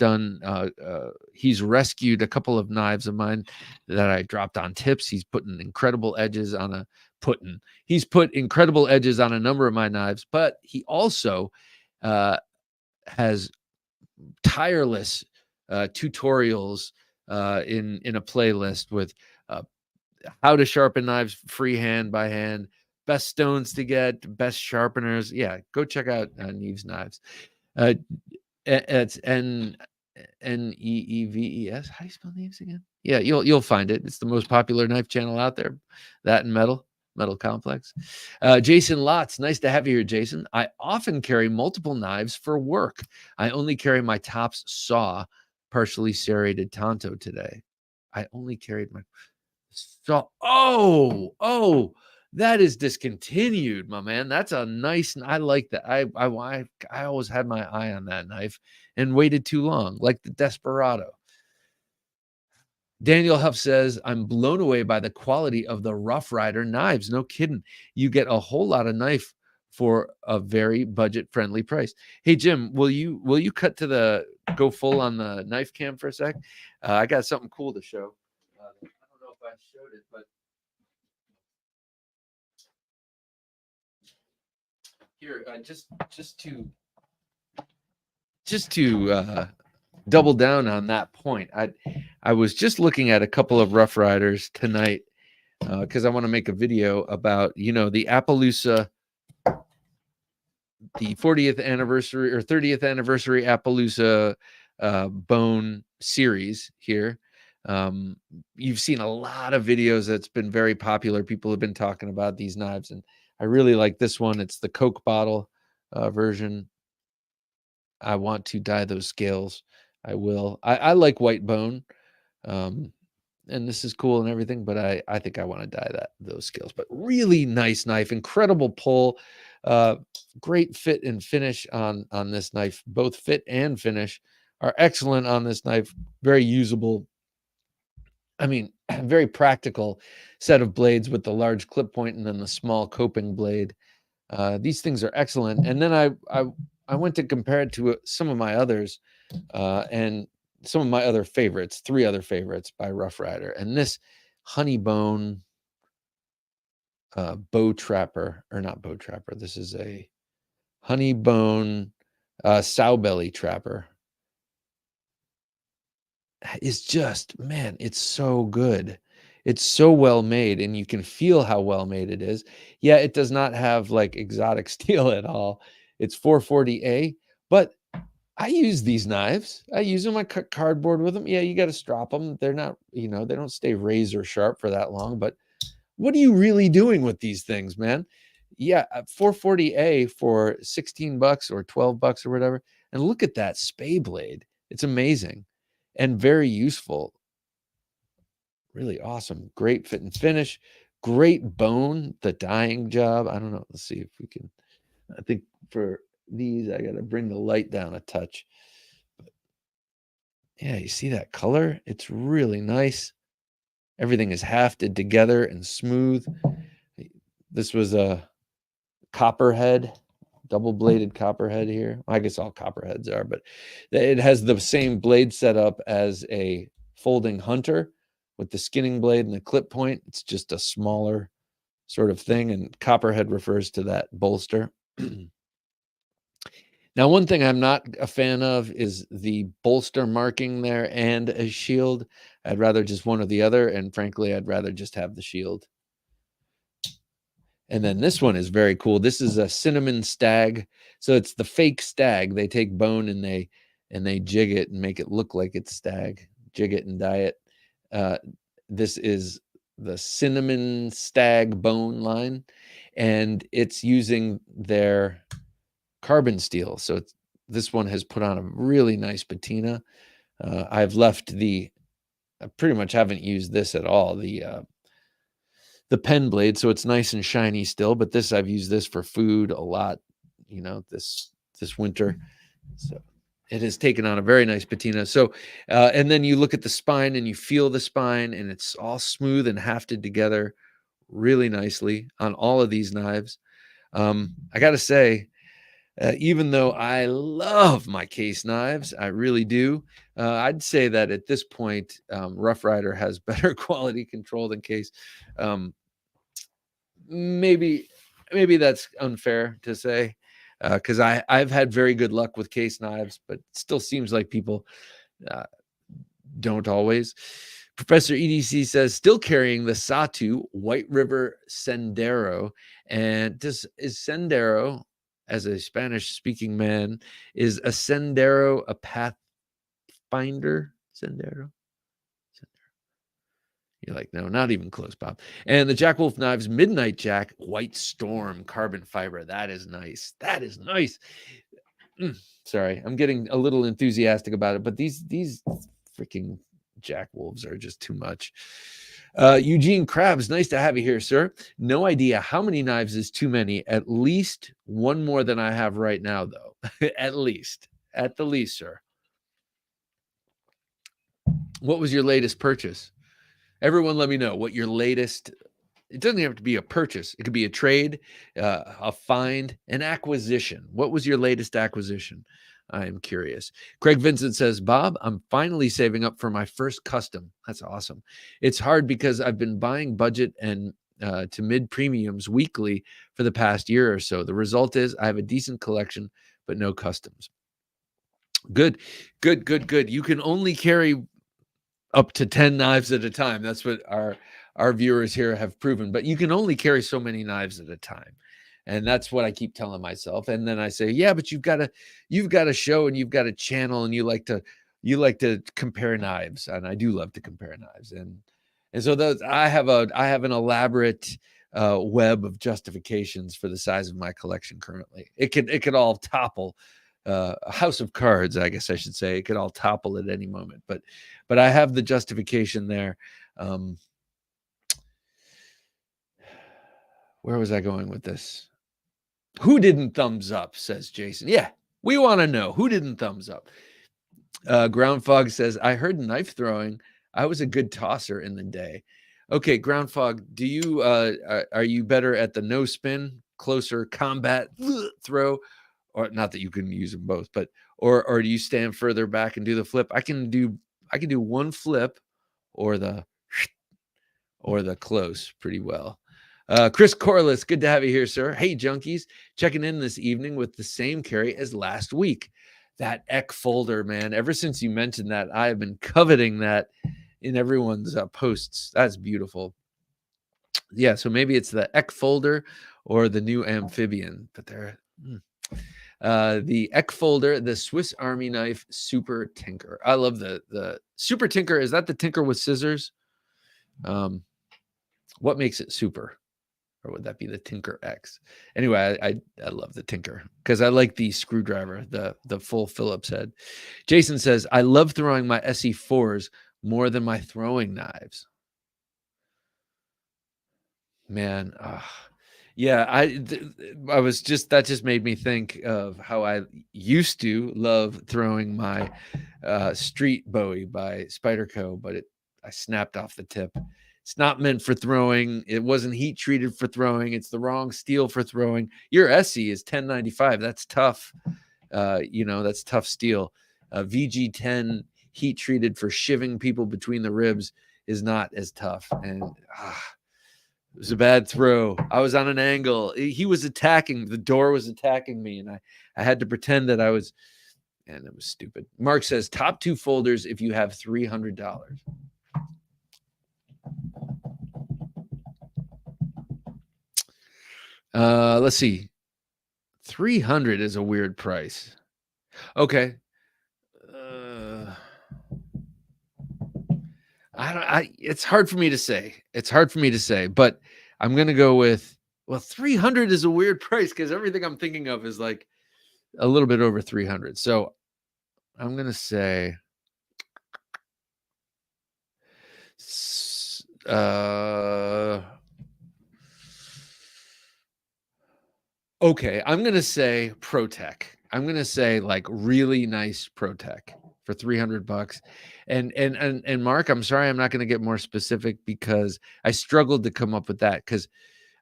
rescued a couple of knives of mine that I dropped on tips. He's put incredible edges on a number of my knives, but he also has tireless tutorials in a playlist with how to sharpen knives freehand by hand, best stones to get, best sharpeners. Yeah, go check out Neve's Knives. It's Neeves. How do you spell Neves again? Yeah, you'll find it. It's the most popular knife channel out there. That and Metal Complex. Jason Lotz, nice to have you here, Jason. I often carry multiple knives for work. I only carry my Tops saw, partially serrated Tonto today. I only carried my saw. Oh, that is discontinued, my man. That's a nice. I like that. I always had my eye on that knife and waited too long, like the Desperado. Daniel Huff says, I'm blown away by the quality of the Rough Rider knives. No kidding. You get a whole lot of knife for a very budget-friendly price. Hey, Jim, will you cut to go full on the knife cam for a sec? I got something cool to show. I don't know if I showed it, but here, just to double down on that point. I was just looking at a couple of Rough Riders tonight because I want to make a video about the Appaloosa, the 40th anniversary or 30th anniversary Appaloosa bone series here. You've seen a lot of videos that's been very popular. People have been talking about these knives, and I really like this one. It's the Coke bottle version. I want to dye those scales. I will. I like white bone, and this is cool and everything, but I think I want to dye those scales. But really nice knife, incredible pull, great fit and finish on this knife. Both fit and finish are excellent on this knife. Very usable. I mean, very practical set of blades with the large clip point and then the small coping blade. These things are excellent. And then I went to compare it to some of my others, and some of my other favorites, 3 other favorites by Rough Rider. And this Honeybone bow trapper, or not bow trapper. This is a Honeybone sow belly trapper. Is just, man, it's so good. It's so well made, and you can feel how well made it is. Yeah, it does not have like exotic steel at all. It's 440A, but I use these knives. I use them. I cut cardboard with them. Yeah, you got to strop them. They're not, they don't stay razor sharp for that long, but what are you really doing with these things, man? Yeah, 440A for $16 or $12 or whatever. And look at that spay blade. It's amazing and very useful. Really awesome. Great fit and finish. Great bone. The dyeing job. I don't know. Let's see if we can. I think for these, I got to bring the light down a touch. But yeah, you see that color? It's really nice. Everything is hafted together and smooth. This was a copperhead, double-bladed copperhead here. I guess all copperheads are, but it has the same blade setup as a folding hunter with the skinning blade and the clip point. It's just a smaller sort of thing, and copperhead refers to that bolster. Now, one thing I'm not a fan of is the bolster marking there and a shield. I'd rather just one or the other, and frankly, I'd rather just have the shield. And then this one is very cool. This is a cinnamon stag. So it's the fake stag. They take bone and they jig it and make it look like it's stag. Jig it and dye it. This is the cinnamon stag bone line, and it's using their carbon steel. So this one has put on a really nice patina. I've left I pretty much haven't used this at all. The pen blade, so it's nice and shiny still, but I've used this for food a lot, this winter. So it has taken on a very nice patina. So and then you look at the spine and you feel the spine, and it's all smooth and hafted together really nicely on all of these knives. I gotta say, even though I love my case knives, I really do, I'd say that at this point, Rough Rider has better quality control than Case. Maybe that's unfair to say, because I've had very good luck with Case knives, but it still seems like people don't always. Professor EDC says, still carrying the Satu White River Sendero. And is Sendero, as a Spanish-speaking man, is a Sendero a pathfinder? Sendero? You're like, no, not even close, Bob. And the Jack Wolf Knives Midnight Jack White Storm carbon fiber. That is nice. That is nice. Sorry, I'm getting a little enthusiastic about it, but these freaking Jack Wolves are just too much. Eugene Krabs, nice to have you here, sir. No idea how many knives is too many. At least one more than I have right now, though. At the least, sir. What was your latest purchase? Everyone, let me know what your latest. It doesn't have to be a purchase. It could be a trade, a find, an acquisition. What was your latest acquisition? I am curious. Craig Vincent says, Bob, I'm finally saving up for my first custom. That's awesome. It's hard because I've been buying budget and to mid premiums weekly for the past year or so. The result is I have a decent collection, but no customs. Good. You can only carry up to 10 knives at a time. That's what our viewers here have proven, but you can only carry so many knives at a time. And that's what I keep telling myself. And then I say, yeah, but you've got a show and you've got a channel and you like to compare knives. And I do love to compare knives. And so I have an elaborate web of justifications for the size of my collection currently. It could all topple a house of cards, I guess I should say. It could all topple at any moment, but I have the justification there. Where was I going with this? Who didn't thumbs up, says Jason. Yeah, we want to know who didn't thumbs up. Groundfog says, I heard knife throwing. I was a good tosser in the day. Okay, Groundfog, do you are you better at the no spin, closer combat throw? Or not that you can use them both, but or do you stand further back and do the flip? I can do one flip or the close pretty well. Chris Corliss, good to have you here, sir. Hey, junkies, checking in this evening with the same carry as last week. That Eck folder, man. Ever since you mentioned that, I have been coveting that in everyone's posts. That's beautiful. Yeah, so maybe it's the Eck folder or the new amphibian, but they're the Eck folder, the Swiss Army knife Super Tinker. I love the Super Tinker. Is that the Tinker with scissors? What makes it super? Or would that be the Tinker X? Anyway, I love the Tinker because I like the screwdriver, the full Phillips head. Jason says, I love throwing my SE4s more than my throwing knives. Man, yeah, that just made me think of how I used to love throwing my Street Bowie by Spyderco, but I snapped off the tip. It's not meant for throwing. It wasn't heat treated for throwing. It's the wrong steel for throwing. Your SE is 1095. That's tough. That's tough steel. VG10 heat treated for shivving people between the ribs is not as tough. And it was a bad throw. I was on an angle. He was attacking. The door was attacking me, and I I had to pretend that I was, and it was stupid. Mark says top 2 folders if you have $300. Let's see. 300 is a weird price. Okay. It's hard for me to say. It's hard for me to say, but I'm going to go with, well, 300 is a weird price because everything I'm thinking of is like a little bit over 300. So I'm going to say, okay, I'm going to say ProTech. I'm going to say like really nice ProTech for $300. And Mark, I'm sorry, I'm not going to get more specific because I struggled to come up with that because,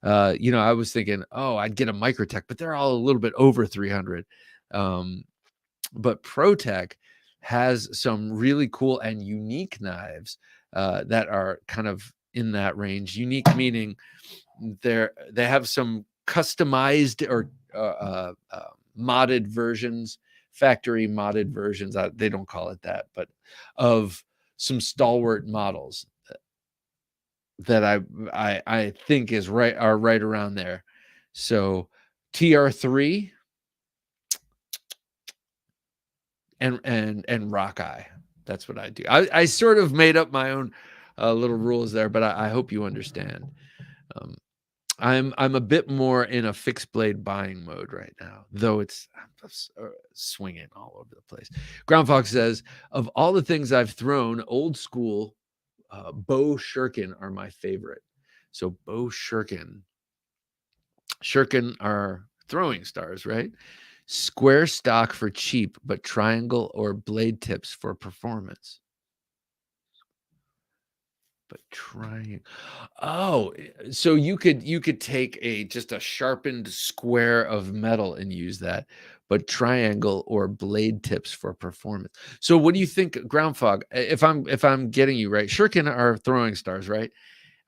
I was thinking, oh, I'd get a Microtech, but they're all a little bit over 300. But ProTech has some really cool and unique knives that are kind of in that range. Unique meaning they have some customized or modded versions, factory modded versions. They don't call it that, but of some stalwart models that I think are right around there. So TR3 and Rockeye. That's what I do. I sort of made up my own little rules there, but I hope you understand. I'm a bit more in a fixed blade buying mode right now, though I'm swinging all over the place. Ground Fox says, of all the things I've thrown, old school bow shuriken are my favorite. So bow shuriken are throwing stars, right? Square stock for cheap, but triangle or blade tips for performance. But trying, oh, so you could take just a sharpened square of metal and use that, but triangle or blade tips for performance. So what do you think, Ground Fog? If I'm getting you right, shuriken are throwing stars, right?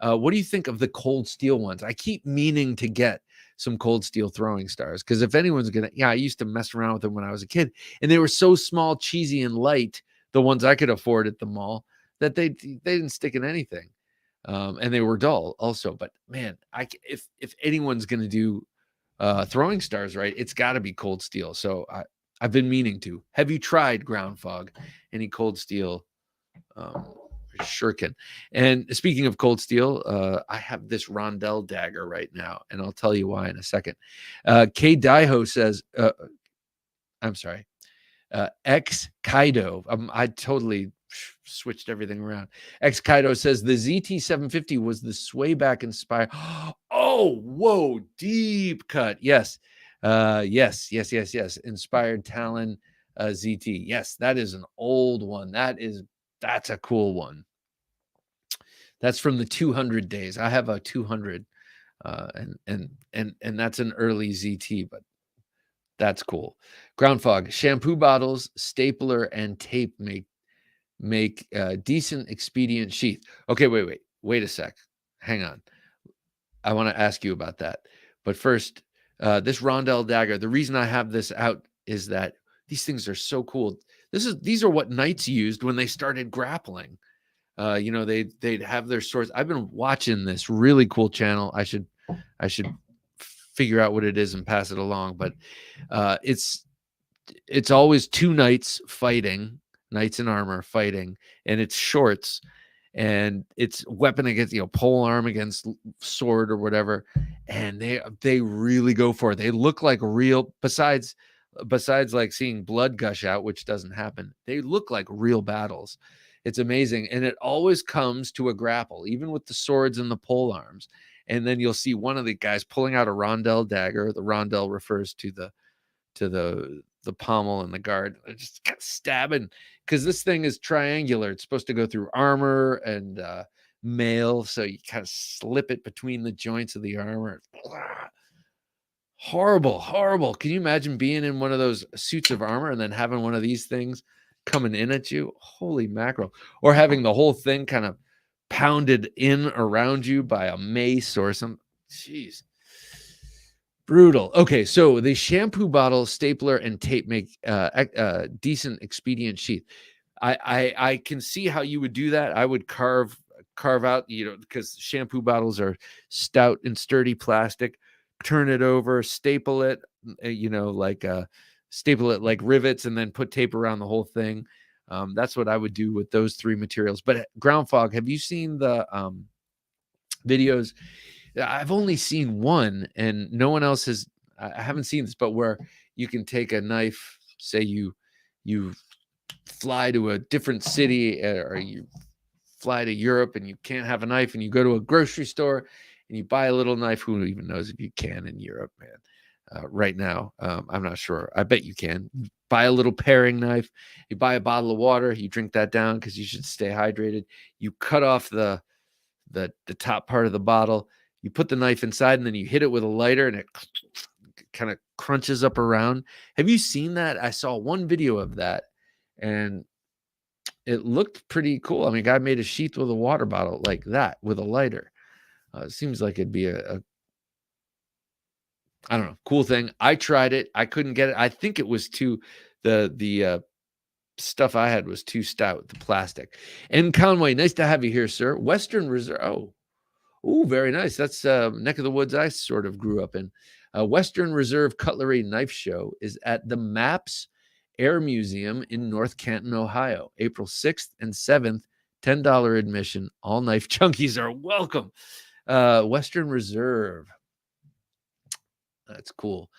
What do you think of the cold steel ones? I keep meaning to get some cold steel throwing stars because if anyone's gonna, I used to mess around with them when I was a kid, and they were so small, cheesy, and light. The ones I could afford at the mall that they didn't stick in anything, and they were dull also. But man, if anyone's gonna do throwing stars right, it's got to be cold steel. So I've been meaning to. Have you tried, Ground Fog? Any cold steel? Shuriken. And speaking of cold steel, I have this Rondell dagger right now, and I'll tell you why in a second. K Daiho says, I'm sorry, X Kaido. I totally switched everything around. X Kaido says the ZT750 was the swayback inspired. Oh, whoa, deep cut. Yes. Yes. Inspired Talon ZT. Yes, that is an old one. That's a cool one. That's from the 200 days. I have a 200, and that's an early ZT, but that's cool. Ground Fog, shampoo bottles, stapler, and tape make decent expedient sheath. Okay, wait a sec. Hang on. I want to ask you about that. But first, this Rondell dagger. The reason I have this out is that these things are so cool. These are what knights used when they started grappling. They'd have their swords. I've been watching this really cool channel. I should figure out what it is and pass it along. But it's always two knights fighting, knights in armor fighting, and it's shorts, and it's weapon against pole arm against sword or whatever, and they really go for it. They look like real. Besides like seeing blood gush out, which doesn't happen, they look like real battles. It's amazing. And it always comes to a grapple, even with the swords and the pole arms. And then you'll see one of the guys pulling out a Rondell dagger. The Rondell refers to the pommel and the guard. Just stabbing, because this thing is triangular. It's supposed to go through armor and mail. So you kind of slip it between the joints of the armor. Horrible. Can you imagine being in one of those suits of armor and then having one of these things coming in at you? Holy mackerel. Or having the whole thing kind of pounded in around you by a mace or some. Jeez. Brutal. Okay, so the shampoo bottle, stapler, and tape make decent expedient sheath. I can see how you would do that. I would carve out, because shampoo bottles are stout and sturdy plastic. Turn it over, staple it, staple it like rivets, and then put tape around the whole thing. That's what I would do with those three materials. But ground fog, have you seen the videos? I've only seen one, and no one else has. I haven't seen this, but where you can take a knife, say you fly to a different city, or you fly to Europe and you can't have a knife, and you go to a grocery store and you buy a little knife. Who even knows if you can in Europe, man? Right now, I'm not sure. I bet you can. You buy a little paring knife. You buy a bottle of water. You drink that down because you should stay hydrated. You cut off the top part of the bottle. You put the knife inside, and then you hit it with a lighter, and it kind of crunches up around. Have you seen that? I saw one video of that, and it looked pretty cool. I mean, a guy made a sheath with a water bottle like that with a lighter. It seems like it'd be a I don't know, cool thing. I tried it. I couldn't get it. I think it was the stuff I had was too stout, the plastic. And Conway, nice to have you here, sir. Western Reserve. Oh, very nice. That's neck of the woods I sort of grew up in. Western Reserve Cutlery Knife Show is at the Maps Air Museum in North Canton, Ohio, April 6th and 7th. $10 admission. All knife junkies are welcome. Western Reserve. That's cool.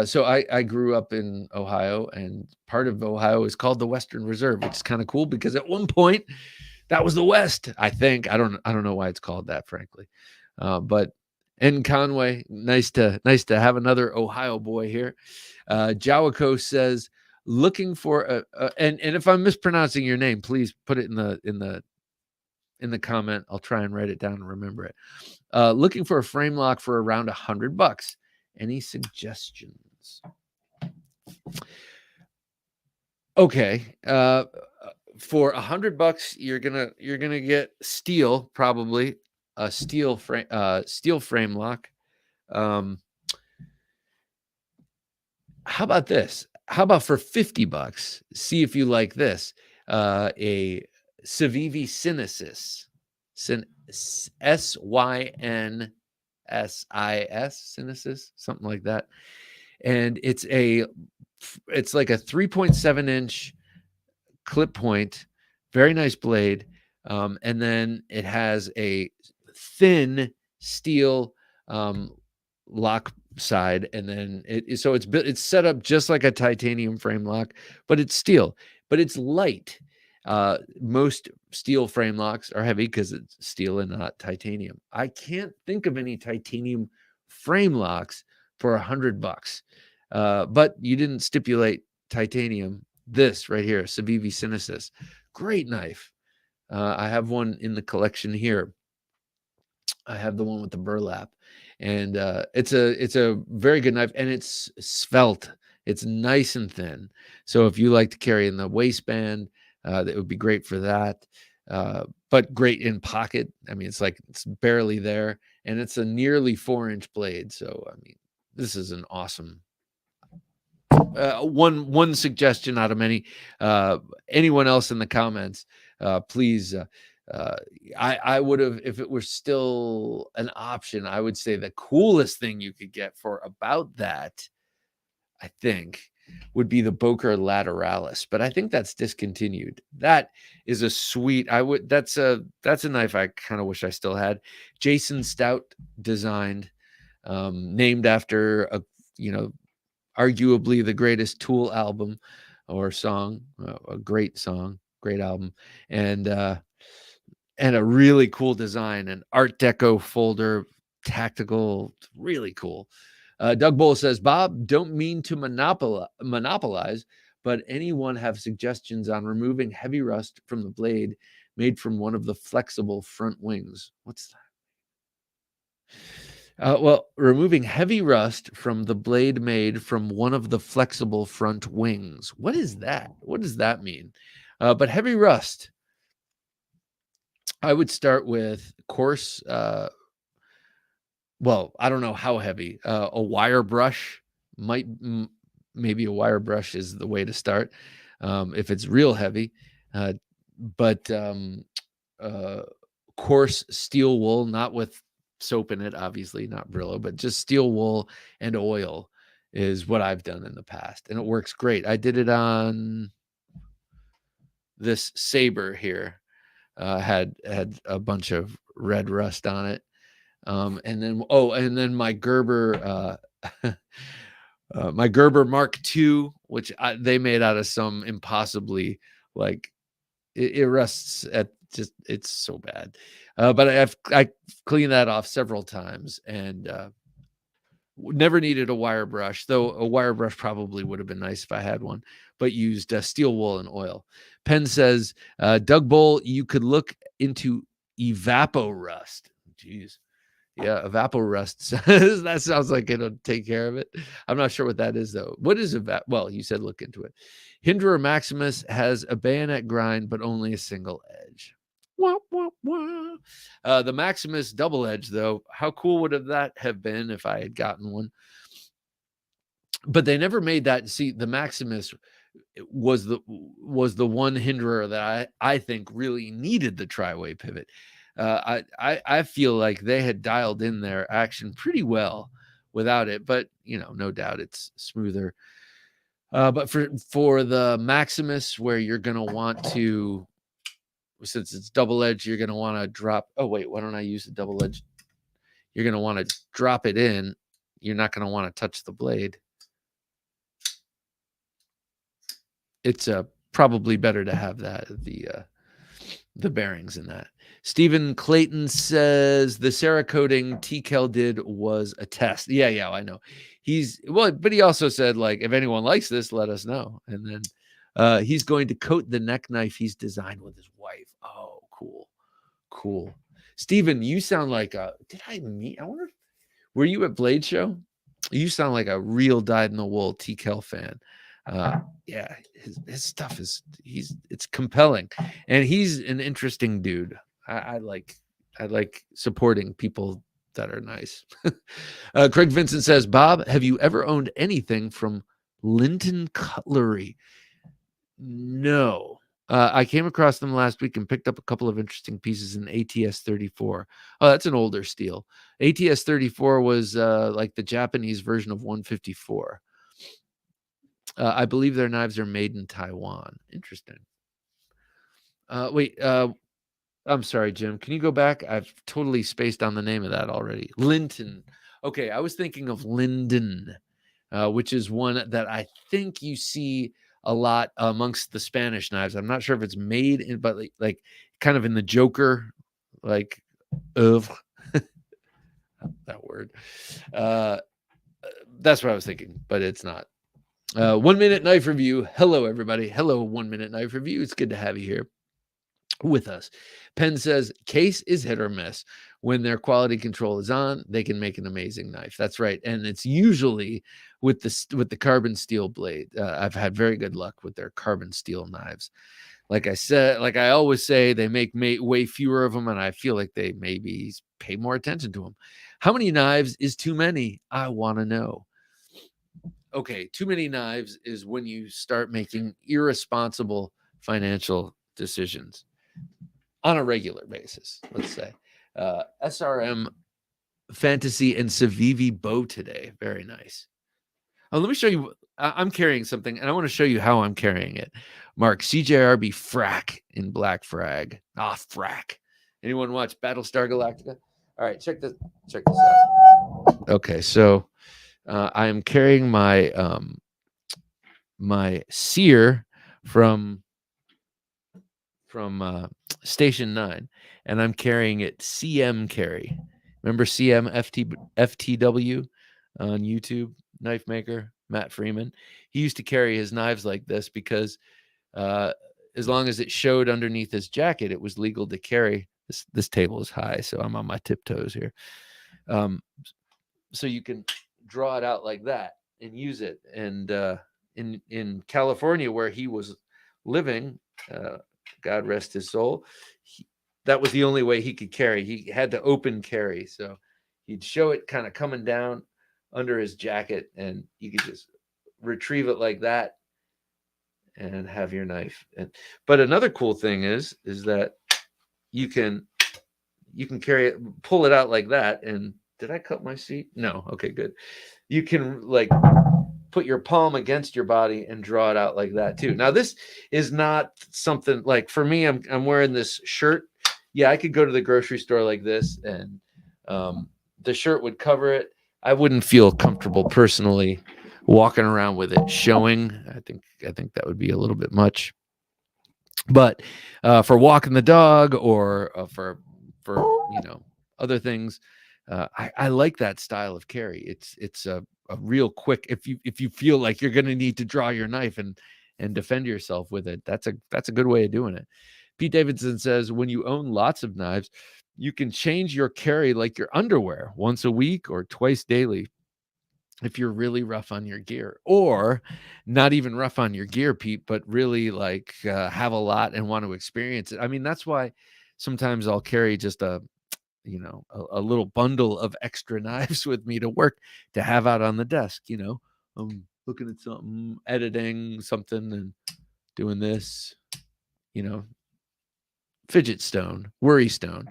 So I grew up in Ohio, and part of Ohio is called the Western Reserve, which is kind of cool because at one point that was the West, I think. I don't know why it's called that, frankly. But in Conway, nice to have another Ohio boy here. Jawako says, looking for and if I'm mispronouncing your name, please put it in the comment. I'll try and write it down and remember it. Looking for a frame lock for around $100. Any suggestions? Okay. For $100, you're gonna get steel, probably a steel frame lock. How about this? How about for $50? See if you like this. A Civivi Synesis, SYNSIS, Synesis, something like that. And it's like a 3.7-inch clip point, very nice blade, and then it has a thin steel lock side, and then it's set up just like a titanium frame lock, but it's steel, but it's light. Most steel frame locks are heavy because it's steel and not titanium. I can't think of any titanium frame locks for $100. But you didn't stipulate titanium. This right here, Civivi Synesis, great knife. I have one in the collection here. I have the one with the burlap, and it's a very good knife, and it's svelte. It's nice and thin. So if you like to carry in the waistband, that would be great for that. But great in pocket. I mean, it's barely there, and it's a nearly 4-inch blade. So I mean, this is an awesome. One suggestion out of many. Anyone else in the comments, please. I would have, if it were still an option, I would say the coolest thing you could get for about that, I think, would be the Boker Lateralis, but I think that's discontinued. That is a sweet. That's a knife I kind of wish I still had. Jason Stout designed, named after arguably the greatest Tool album or song, a great song, great album, and a really cool design, an Art Deco folder, tactical, really cool. Doug Bull says, Bob, don't mean to monopolize, but anyone have suggestions on removing heavy rust from the blade made from one of the flexible front wings? What's that? Well, removing heavy rust from the blade made from one of the flexible front wings. What is that? What does that mean? But heavy rust, I would start with coarse Well, I don't know how heavy. A wire brush maybe a wire brush is the way to start if it's real heavy. Uh, but uh, coarse steel wool, not with soap in it, obviously, not Brillo, but just steel wool and oil is what I've done in the past, and it works great. I did it on this saber here. Had a bunch of red rust on it. And then my Gerber, my Gerber Mark II, which they made out of some impossibly like it rusts at just it's so bad. But I cleaned that off several times and never needed a wire brush, though a wire brush probably would have been nice if I had one, but used steel wool and oil. Penn says, Doug Bowl, you could look into Evapo Rust. Jeez. Yeah, Evaporust. That sounds like it'll take care of it. I'm not sure what that is, though. What is Well, you said look into it. Hinderer Maximus has a bayonet grind, but only a single edge. Wah, wah, wah. The Maximus double edge, though, how cool would that have been if I had gotten one? But they never made that. See, the Maximus was the one hinderer that I think really needed the tri-way pivot. I feel like they had dialed in their action pretty well without it, but no doubt it's smoother. But for the Maximus, where you're gonna want to, since it's double edge, you're gonna want to drop. Oh wait, why don't I use the double edge? You're gonna want to drop it in. You're not gonna want to touch the blade. It's probably better to have the bearings in that. Stephen Clayton says the Cerakoting T-Kel did was a test. Yeah, I know. But he also said, like, if anyone likes this, let us know. And then he's going to coat the neck knife he's designed with his wife. Oh, cool. Stephen, you sound like I wonder, were you at Blade Show? You sound like a real dyed-in-the-wool T-Kel fan. Yeah, his stuff it's compelling, and he's an interesting dude. I like supporting people that are nice. Craig Vincent says, Bob, have you ever owned anything from Linton Cutlery? No. I came across them last week and picked up a couple of interesting pieces in ATS 34. Oh, that's an older steel. ATS 34 was like the Japanese version of 154. I believe their knives are made in Taiwan. Interesting. Wait, I'm sorry, Jim. Can you go back? I've totally spaced on the name of that already. Linton. Okay, I was thinking of Linden, which is one that I think you see a lot amongst the Spanish knives. I'm not sure if it's made in, but like kind of in the Joker, like oeuvre. That word. That's what I was thinking, but it's not. 1 minute knife review. Hello, everybody. Hello, 1 minute knife review. It's good to have you here with us. Penn says case is hit or miss. When their quality control is on, they can make an amazing knife. That's right, and it's usually with the carbon steel blade. I've had very good luck with their carbon steel knives. Like I said, like I always say, they make way fewer of them, and I feel like they maybe pay more attention to them. How many knives is too many? I want to know. Okay, too many knives is when you start making irresponsible financial decisions on a regular basis. Let's say SRM Fantasy and Civivi bow today. Very nice. Oh, let me show you. I'm carrying something, and I want to show you how I'm carrying it. Mark, CJRB frack in black frag. Frack. Anyone watch Battlestar Galactica? All right, check this out. Okay, so I am carrying my my sear from Station 9, and I'm carrying it CM carry. Remember CM FTW on YouTube, knife maker, Matt Freeman? He used to carry his knives like this because as long as it showed underneath his jacket, it was legal to carry. This table is high, so I'm on my tiptoes here. So you can draw it out like that and use it. And in California, where he was living, God rest his soul, that was the only way he could carry. He had to open carry. So he'd show it kind of coming down under his jacket, and you could just retrieve it like that and have your knife. But another cool thing is that you can carry it, pull it out like that. And did I cut my seat? No. Okay, good. You can like put your palm against your body and draw it out like that too. Now this is not something like, for me, I'm wearing this shirt. Yeah, I could go to the grocery store like this, and the shirt would cover it. I wouldn't feel comfortable personally walking around with it showing. I think that would be a little bit much. But for walking the dog, or for other things, I like that style of carry. It's a real quick. If you feel like you're going to need to draw your knife and defend yourself with it, that's a good way of doing it. Pete Davidson says, when you own lots of knives, you can change your carry like your underwear, once a week or twice daily, if you're really rough on your gear, or not even rough on your gear, Pete, but really like have a lot and want to experience it. I mean, that's why sometimes I'll carry just a little bundle of extra knives with me to work, to have out on the desk. I'm looking at something, editing something, and doing this, fidget stone, worry stone.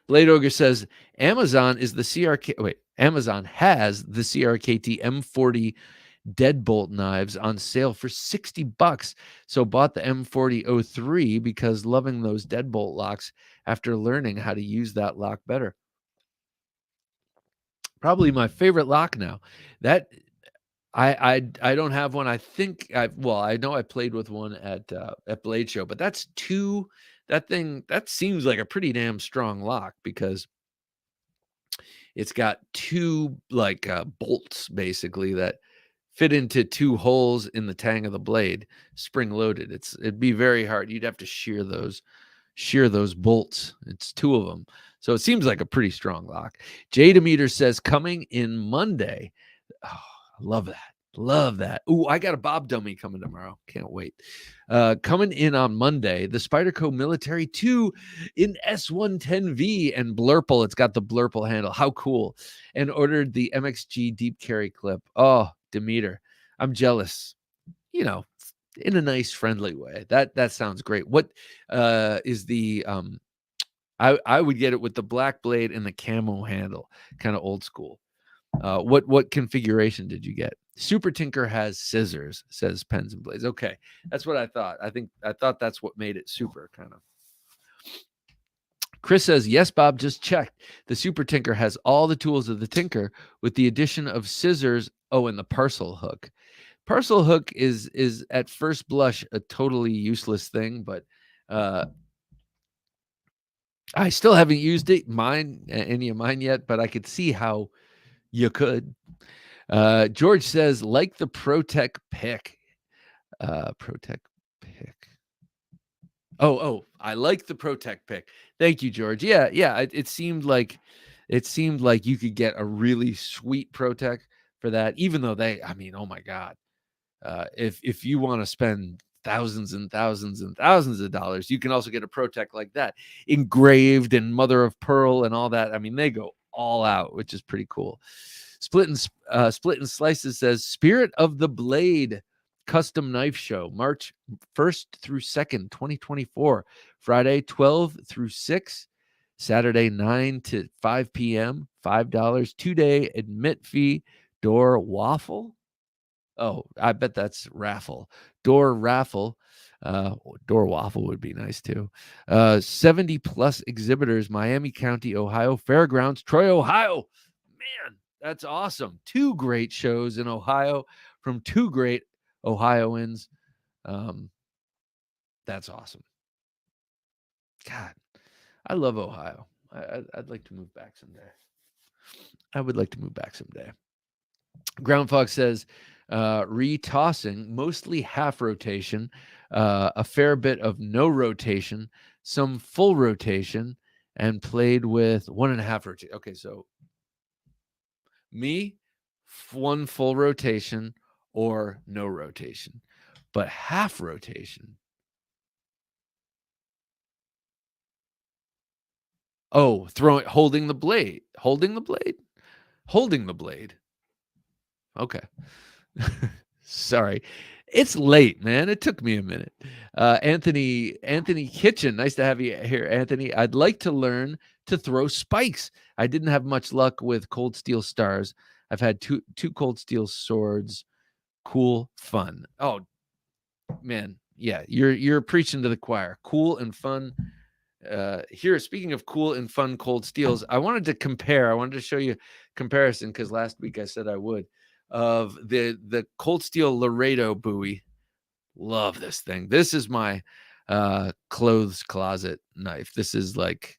Blade Ogre says Amazon has the CRKT M40 deadbolt knives on sale for $60. So bought the M4003 because loving those deadbolt locks after learning how to use that lock better. Probably my favorite lock now. That I don't have one. I think I know I played with one at Blade Show, but that seems like a pretty damn strong lock, because it's got two like bolts basically that fit into two holes in the tang of the blade, spring loaded. It'd be very hard. You'd have to shear those bolts. It's two of them. So it seems like a pretty strong lock. Jada Meter says coming in Monday. Oh, I love that. Love that. Ooh, I got a Bob dummy coming tomorrow. Can't wait. Coming in on Monday, the Spyderco Military 2 in S110V and Blurple. It's got the Blurple handle. How cool. And ordered the MXG deep carry clip. Oh, Demeter, I'm jealous. In a nice, friendly way. That sounds great. What is the I would get it with the black blade and the camo handle, kind of old school. What configuration did you get? Super Tinker has scissors, says Pens and Blades. Okay, that's what I thought. I thought that's what made it super, kind of. Chris says, yes, Bob, just checked. The Super Tinker has all the tools of the Tinker with the addition of scissors. Oh, and the parcel hook. Parcel hook is at first blush a totally useless thing, but I still haven't used any of mine yet, but I could see how you could. George says, like the ProTech pick. ProTech pick. Oh, I like the ProTech pick. Thank you, George. Yeah. It seemed like you could get a really sweet ProTech for that, even though oh my God. If you want to spend thousands and thousands and thousands of dollars, you can also get a ProTech like that, engraved in mother of pearl and all that. I mean, they go all out, which is pretty cool. Split and Slices says Spirit of the Blade custom knife show, March 1st through 2nd, 2024, Friday 12 through 6, Saturday 9 to 5 p.m., $5, 2-day admit fee, door waffle. Oh, I bet that's raffle. Door raffle. Door waffle would be nice too. 70 plus exhibitors, Miami County, Ohio, Fairgrounds, Troy, Ohio. Man, that's awesome. 2 great shows in Ohio from 2 great Ohioans. That's awesome. God, I love Ohio. I'd like to move back someday. I would like to move back someday. Groundfog says, retossing, mostly half rotation, a fair bit of no rotation, some full rotation, and played with 1.5 rotation. Okay, so me, 1 full rotation or no rotation, but half rotation. Oh, holding the blade. Holding the blade? Holding the blade. Okay. Sorry. It's late, man. It took me a minute. Anthony Kitchen. Nice to have you here, Anthony. I'd like to learn to throw spikes. I didn't have much luck with cold steel stars. I've had two cold steel swords. Cool, fun. Oh, man. Yeah, you're preaching to the choir. Cool and fun. Here, speaking of cool and fun cold steels, I wanted to show you comparison, because last week I said I would, of the cold steel Laredo buoy. Love this thing. This is my clothes closet knife. This is like,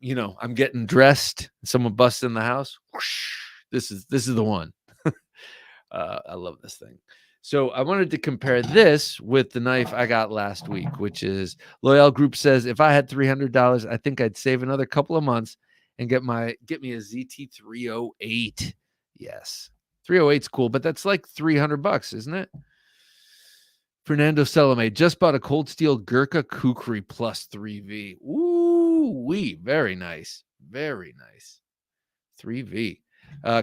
I'm getting dressed, someone busts in the house, whoosh, this is the one. I love this thing. So I wanted to compare this with the knife I got last week, which is Loyal Group says, if I had $300, I think I'd save another couple of months and get me a ZT 308. Yes, 308's cool, but that's like $300, isn't it? Fernando Salome just bought a cold steel Gurkha Kukri Plus 3V. Ooh, very nice, very nice. 3V.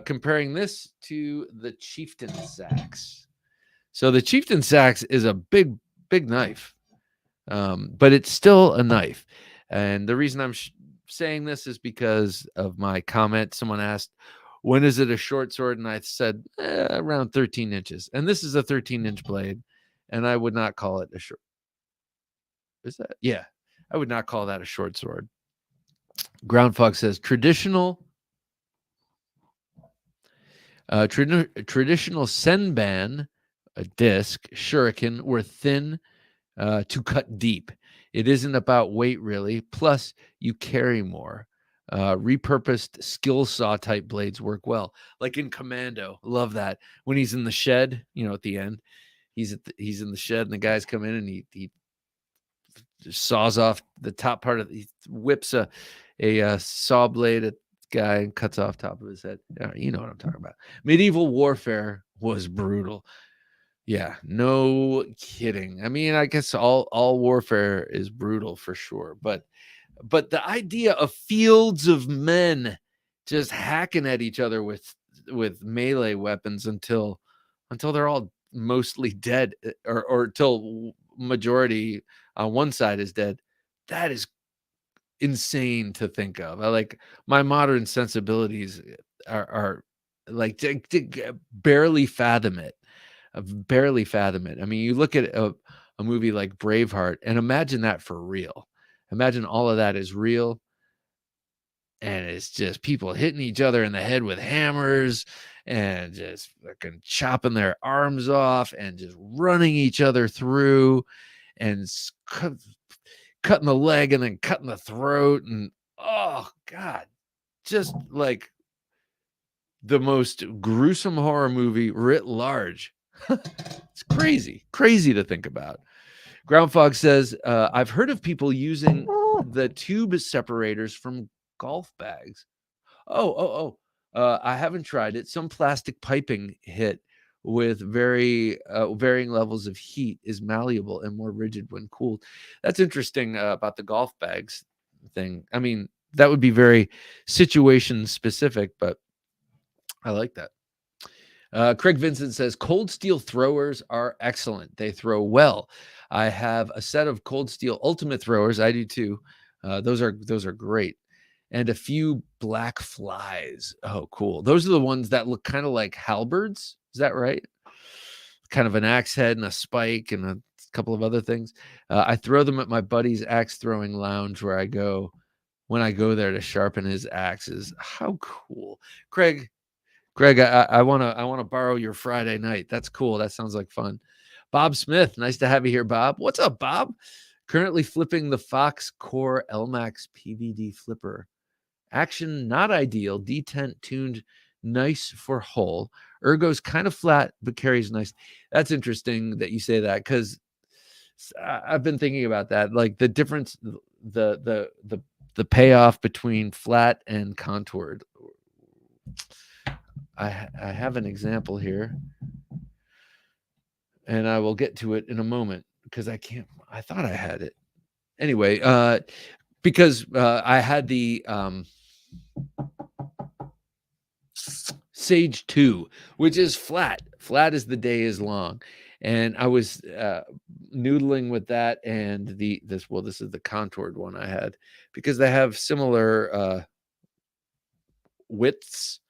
Comparing this to the Chieftain Sax. So the Chieftain Sax is a big knife, but it's still a knife. And the reason I'm saying this is because of my comment. Someone asked, when is it a short sword? And I said, around 13 inches. And this is a 13-inch blade, and I would not call it a short. Is that? Yeah. I would not call that a short sword. Ground Fox says, traditional Senban, a disc, shuriken were thin to cut deep. It isn't about weight, really. Plus, you carry more. Repurposed skill saw type blades work well, like in Commando. Love that. When he's in the shed, at the end, he's in the shed, and the guys come in, and he saws off the top part of. He whips a saw blade at guy and cuts off top of his head. You know what I'm talking about. Medieval warfare was brutal. Yeah, no kidding. I mean, I guess all warfare is brutal for sure, but the idea of fields of men just hacking at each other with melee weapons until they're all mostly dead, or until majority on one side is dead, that is insane to think of. Like, my modern sensibilities are like to barely fathom it. Barely fathom it. I mean, you look at a movie like Braveheart and imagine that for real. Imagine all of that is real, and it's just people hitting each other in the head with hammers and just fucking chopping their arms off and just running each other through and cutting the leg and then cutting the throat, and oh god, just like the most gruesome horror movie writ large. It's crazy to think about. Ground Fog says, I've heard of people using the tube separators from golf bags. I haven't tried it. Some plastic piping hit with very varying levels of heat is malleable and more rigid when cooled. That's interesting about the golf bags thing. I mean, that would be very situation specific, but I like that. Craig Vincent says, cold steel throwers are excellent. They throw well. I have a set of cold steel ultimate throwers. I do too. Those are great. And a few black flies. Oh, cool. Those are the ones that look kind of like halberds. Is that right? Kind of an axe head and a spike and a couple of other things. I throw them at my buddy's axe throwing lounge when I go there to sharpen his axes. How cool. Craig, I want to borrow your Friday night. That's cool. That sounds like fun. Bob Smith, nice to have you here, Bob. What's up, Bob? Currently flipping the Fox Core LMAX PVD flipper. Action not ideal. Detent tuned nice for hull. Ergo's kind of flat, but carries nice. That's interesting that you say that, because I've been thinking about that. Like the difference, the payoff between flat and contoured. I have an example here, and I will get to it in a moment because I thought I had it. Anyway, because I had the Sage 2, which is flat as the day is long, and I was noodling with that and this is the contoured one I had, because they have similar widths,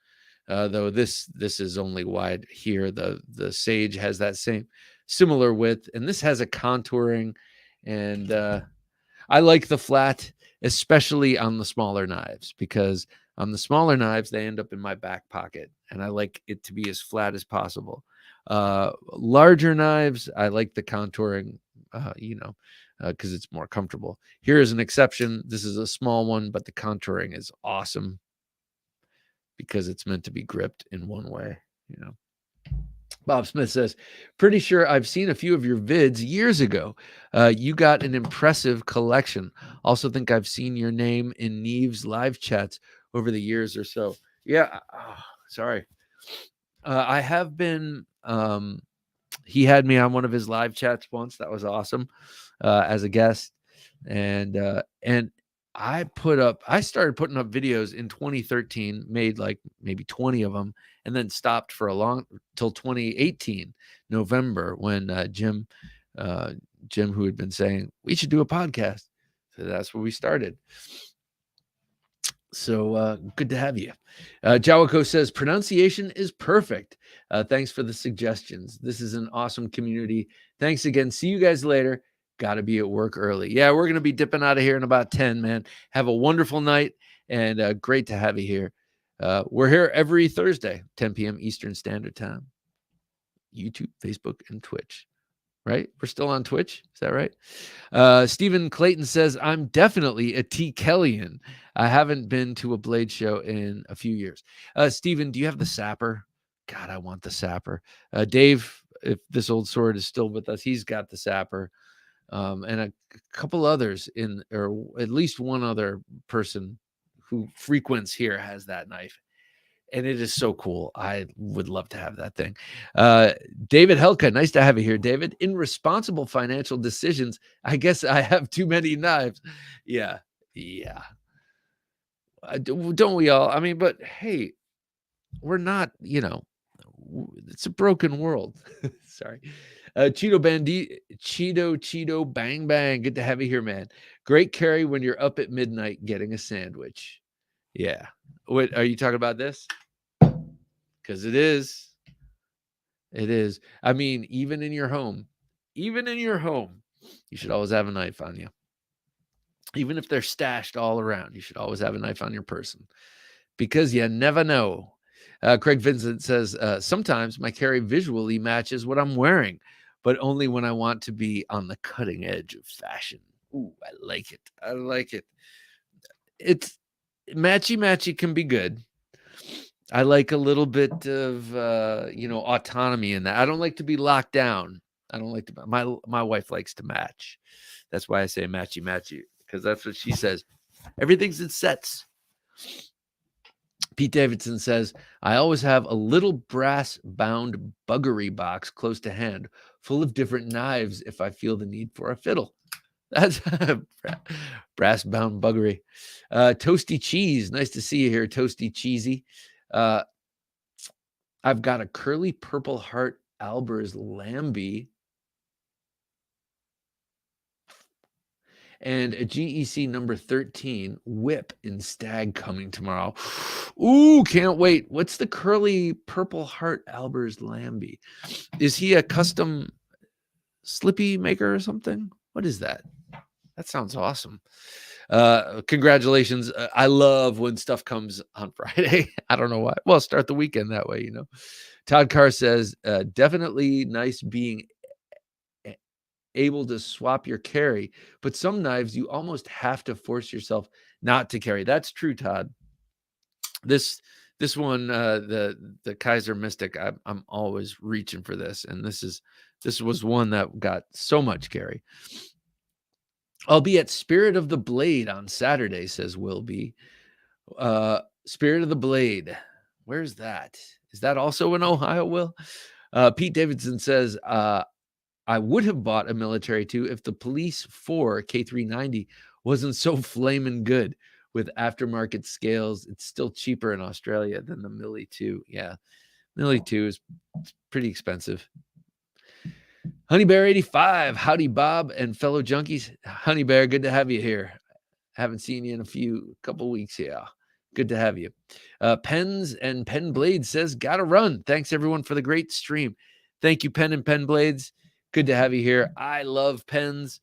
though this is only wide here. The Sage has that similar width, and this has a contouring, and I like the flat, especially on the smaller knives, because on the smaller knives, they end up in my back pocket, and I like it to be as flat as possible. Larger knives, I like the contouring, because it's more comfortable. Here is an exception. This is a small one, but the contouring is awesome because it's meant to be gripped in one way, Bob Smith says, pretty sure I've seen a few of your vids years ago. You got an impressive collection. Also think I've seen your name in Neve's live chats over the years or so. Yeah. Sorry. I have been, he had me on one of his live chats once. That was awesome, as a guest. And I started putting up videos in 2013, made like maybe 20 of them, and then stopped for till 2018 November, when Jim, who had been saying we should do a podcast, so that's where we started. So good to have you. Jawako says pronunciation is perfect. Thanks for the suggestions. This is an awesome community. Thanks again. See you guys later. Got to be at work early. Yeah, we're going to be dipping out of here in about 10, man. Have a wonderful night, and great to have you here. We're here every Thursday, 10 p.m. Eastern Standard Time. YouTube, Facebook, and Twitch. Right? We're still on Twitch. Is that right? Stephen Clayton says, I'm definitely a T. Kellyan. I haven't been to a Blade show in a few years. Stephen, do you have the Sapper? God, I want the Sapper. Dave, if this old sword is still with us, he's got the Sapper. And a couple others or at least one other person who frequents here has that knife. And it is so cool. I would love to have that thing. David Helka, nice to have you here, David. In responsible financial decisions, I guess I have too many knives. Yeah. Don't we all? I mean, but hey, we're not, it's a broken world. Sorry. Cheeto Bang Bang. Good to have you here, man. Great carry when you're up at midnight getting a sandwich. Yeah. What are you talking about this? Because it is. It is. I mean, even in your home, you should always have a knife on you. Even if they're stashed all around, you should always have a knife on your person, because you never know. Craig Vincent says, sometimes my carry visually matches what I'm wearing, but only when I want to be on the cutting edge of fashion. Ooh, I like it. It's matchy can be good. I like a little bit of, autonomy in that. I don't like to be locked down. I don't like to, my wife likes to match. That's why I say matchy, because that's what she says. Everything's in sets. Pete Davidson says, I always have a little brass-bound buggery box close to hand, full of different knives if I feel the need for a fiddle. That's brass-bound buggery. Toasty Cheese, nice to see you here, Toasty Cheesy. I've got a curly Purple Heart Albers Lambie and a GEC number 13 whip in Stag coming tomorrow. Ooh, can't wait. What's the curly Purple Heart Albers Lambie? Is he a custom slippy maker or something? What is that? That sounds awesome. Congratulations. I love when stuff comes on Friday. I don't know why. Well, start the weekend that way, Todd Carr says, definitely nice being able to swap your carry, but some knives you almost have to force yourself not to carry. That's true, Todd. This one, the Kaiser Mystic, I'm always reaching for this, and this was one that got so much carry. I'll be at Spirit of the Blade on Saturday, says Will B. Spirit of the Blade. Where's that? Is that also in Ohio, Will? Pete Davidson says, I would have bought a military too if the Police 4 K390 wasn't so flaming good with aftermarket scales. It's still cheaper in Australia than the Millie 2. Yeah, Millie 2 is pretty expensive. Honey Bear 85, howdy Bob and fellow junkies. Honey Bear, good to have you here. Haven't seen you in a couple weeks here. Good to have you. Pens and Pen Blades says, gotta run. Thanks everyone for the great stream. Thank you, Pen and Pen Blades. Good to have you here. I love pens,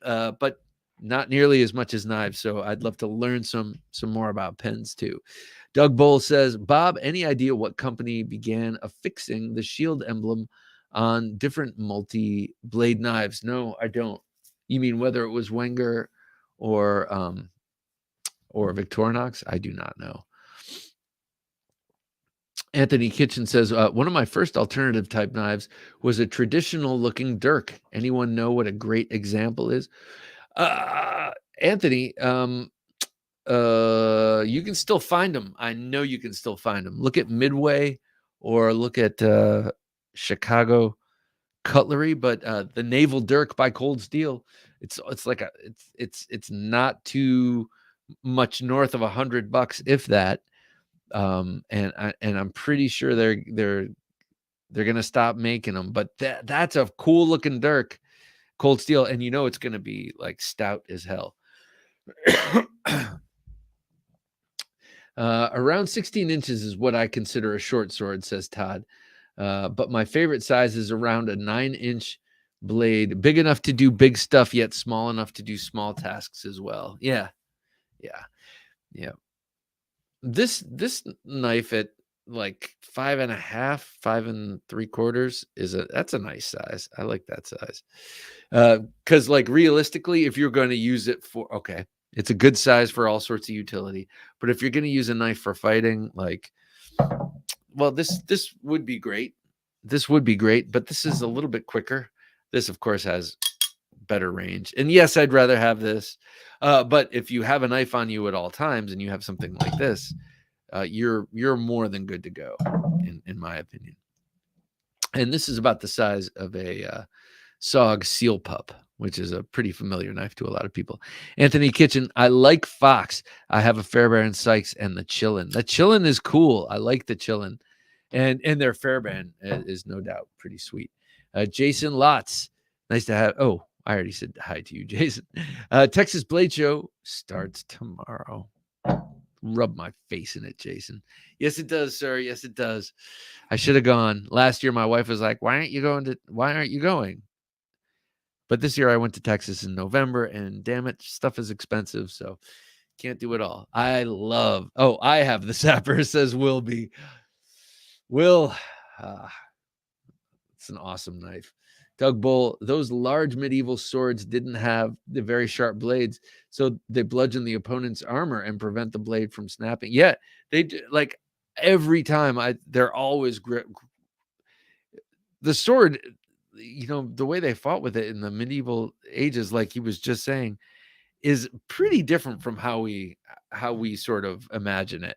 but not nearly as much as knives. So I'd love to learn some more about pens too. Doug Bowl says, Bob, any idea what company began affixing the shield emblem on different multi-blade knives? No, I don't. You mean whether it was Wenger or Victorinox? I do not know. Anthony Kitchen says, one of my first alternative type knives was a traditional looking dirk. Anyone know what a great example is? Anthony, you can still find them. I know you can still find them. Look at Midway or look at Chicago Cutlery, but the Naval Dirk by Cold Steel, it's like it's not too much north of $100, if that. And I'm pretty sure they're gonna stop making them. But that's a cool looking dirk, Cold Steel, and it's gonna be like stout as hell. Around 16 inches is what I consider a short sword, says Todd. But my favorite size is around a 9-inch blade, big enough to do big stuff, yet small enough to do small tasks as well. Yeah. This knife at like 5.5, 5 3/4 that's a nice size. I like that size. Because like realistically, if you're going to use it for, okay, it's a good size for all sorts of utility. But if you're going to use a knife for fighting, like, well, this would be great. This would be great, but this is a little bit quicker. This, of course, has better range. And yes, I'd rather have this. But if you have a knife on you at all times and you have something like this, you're more than good to go, in my opinion. And this is about the size of a SOG Seal Pup, which is a pretty familiar knife to a lot of people. Anthony Kitchen, I like Fox. I have a Fairbairn Sykes and the Chillin. The Chillin is cool. I like the Chillin. And their Fairbairn is no doubt pretty sweet. Jason Lotz, nice to have. Oh, I already said hi to you, Jason. Texas Blade Show starts tomorrow. Rub my face in it, Jason. Yes, it does, sir. Yes, it does. I should have gone. Last year, my wife was like, why aren't you going? But this year I went to Texas in November, and damn it, stuff is expensive, so can't do it all. I have the Sapper, says Will B. Will, it's an awesome knife. Doug Bull, those large medieval swords didn't have the very sharp blades, so they bludgeon the opponent's armor and prevent the blade from snapping. Yeah, they do, like every time. They're always the sword. The way they fought with it in the medieval ages, like he was just saying, is pretty different from how we sort of imagine it.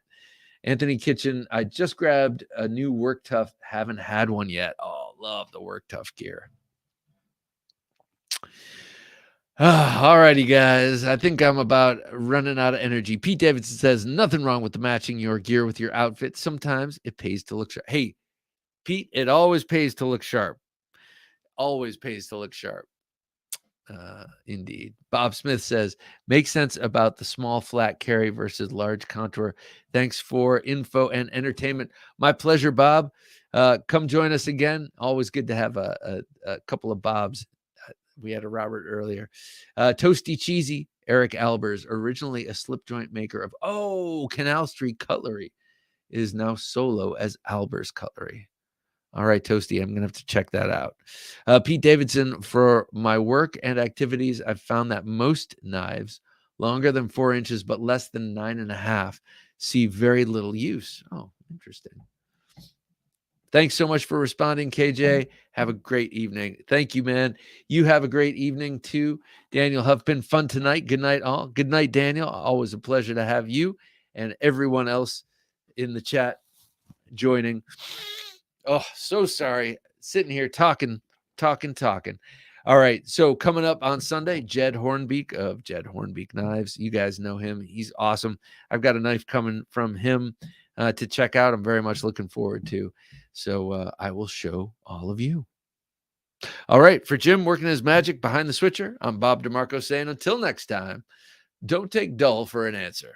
Anthony Kitchen, I just grabbed a new Work Tough. Haven't had one yet. Oh, love the Work Tough gear. All righty, guys. I think I'm about running out of energy. Pete Davidson says, nothing wrong with matching your gear with your outfit. Sometimes it pays to look sharp. Hey, Pete, it always pays to look sharp. Always pays to look sharp. Indeed. Bob Smith says, makes sense about the small flat carry versus large contour. Thanks for info and entertainment. My pleasure, Bob. Come join us again. Always good to have a couple of Bobs. We had a Robert earlier. Toasty Cheesy, Eric Albers, originally a slip joint maker of Canal Street Cutlery, is now solo as Albers Cutlery. All right, Toasty, I'm going to have to check that out. Pete Davidson, for my work and activities, I've found that most knives longer than 4 inches but less than 9.5 see very little use. Oh, interesting. Thanks so much for responding, KJ. Have a great evening. Thank you, man. You have a great evening, too. Daniel Huffman, fun tonight. Good night, all. Good night, Daniel. Always a pleasure to have you and everyone else in the chat joining. Oh, so sorry. Sitting here talking. All right. So coming up on Sunday, Jed Hornbeak of Jed Hornbeak Knives. You guys know him. He's awesome. I've got a knife coming from him to check out. I'm very much looking forward to. So I will show all of you. All right. For Jim working his magic behind the switcher, I'm Bob DeMarco saying until next time, don't take dull for an answer.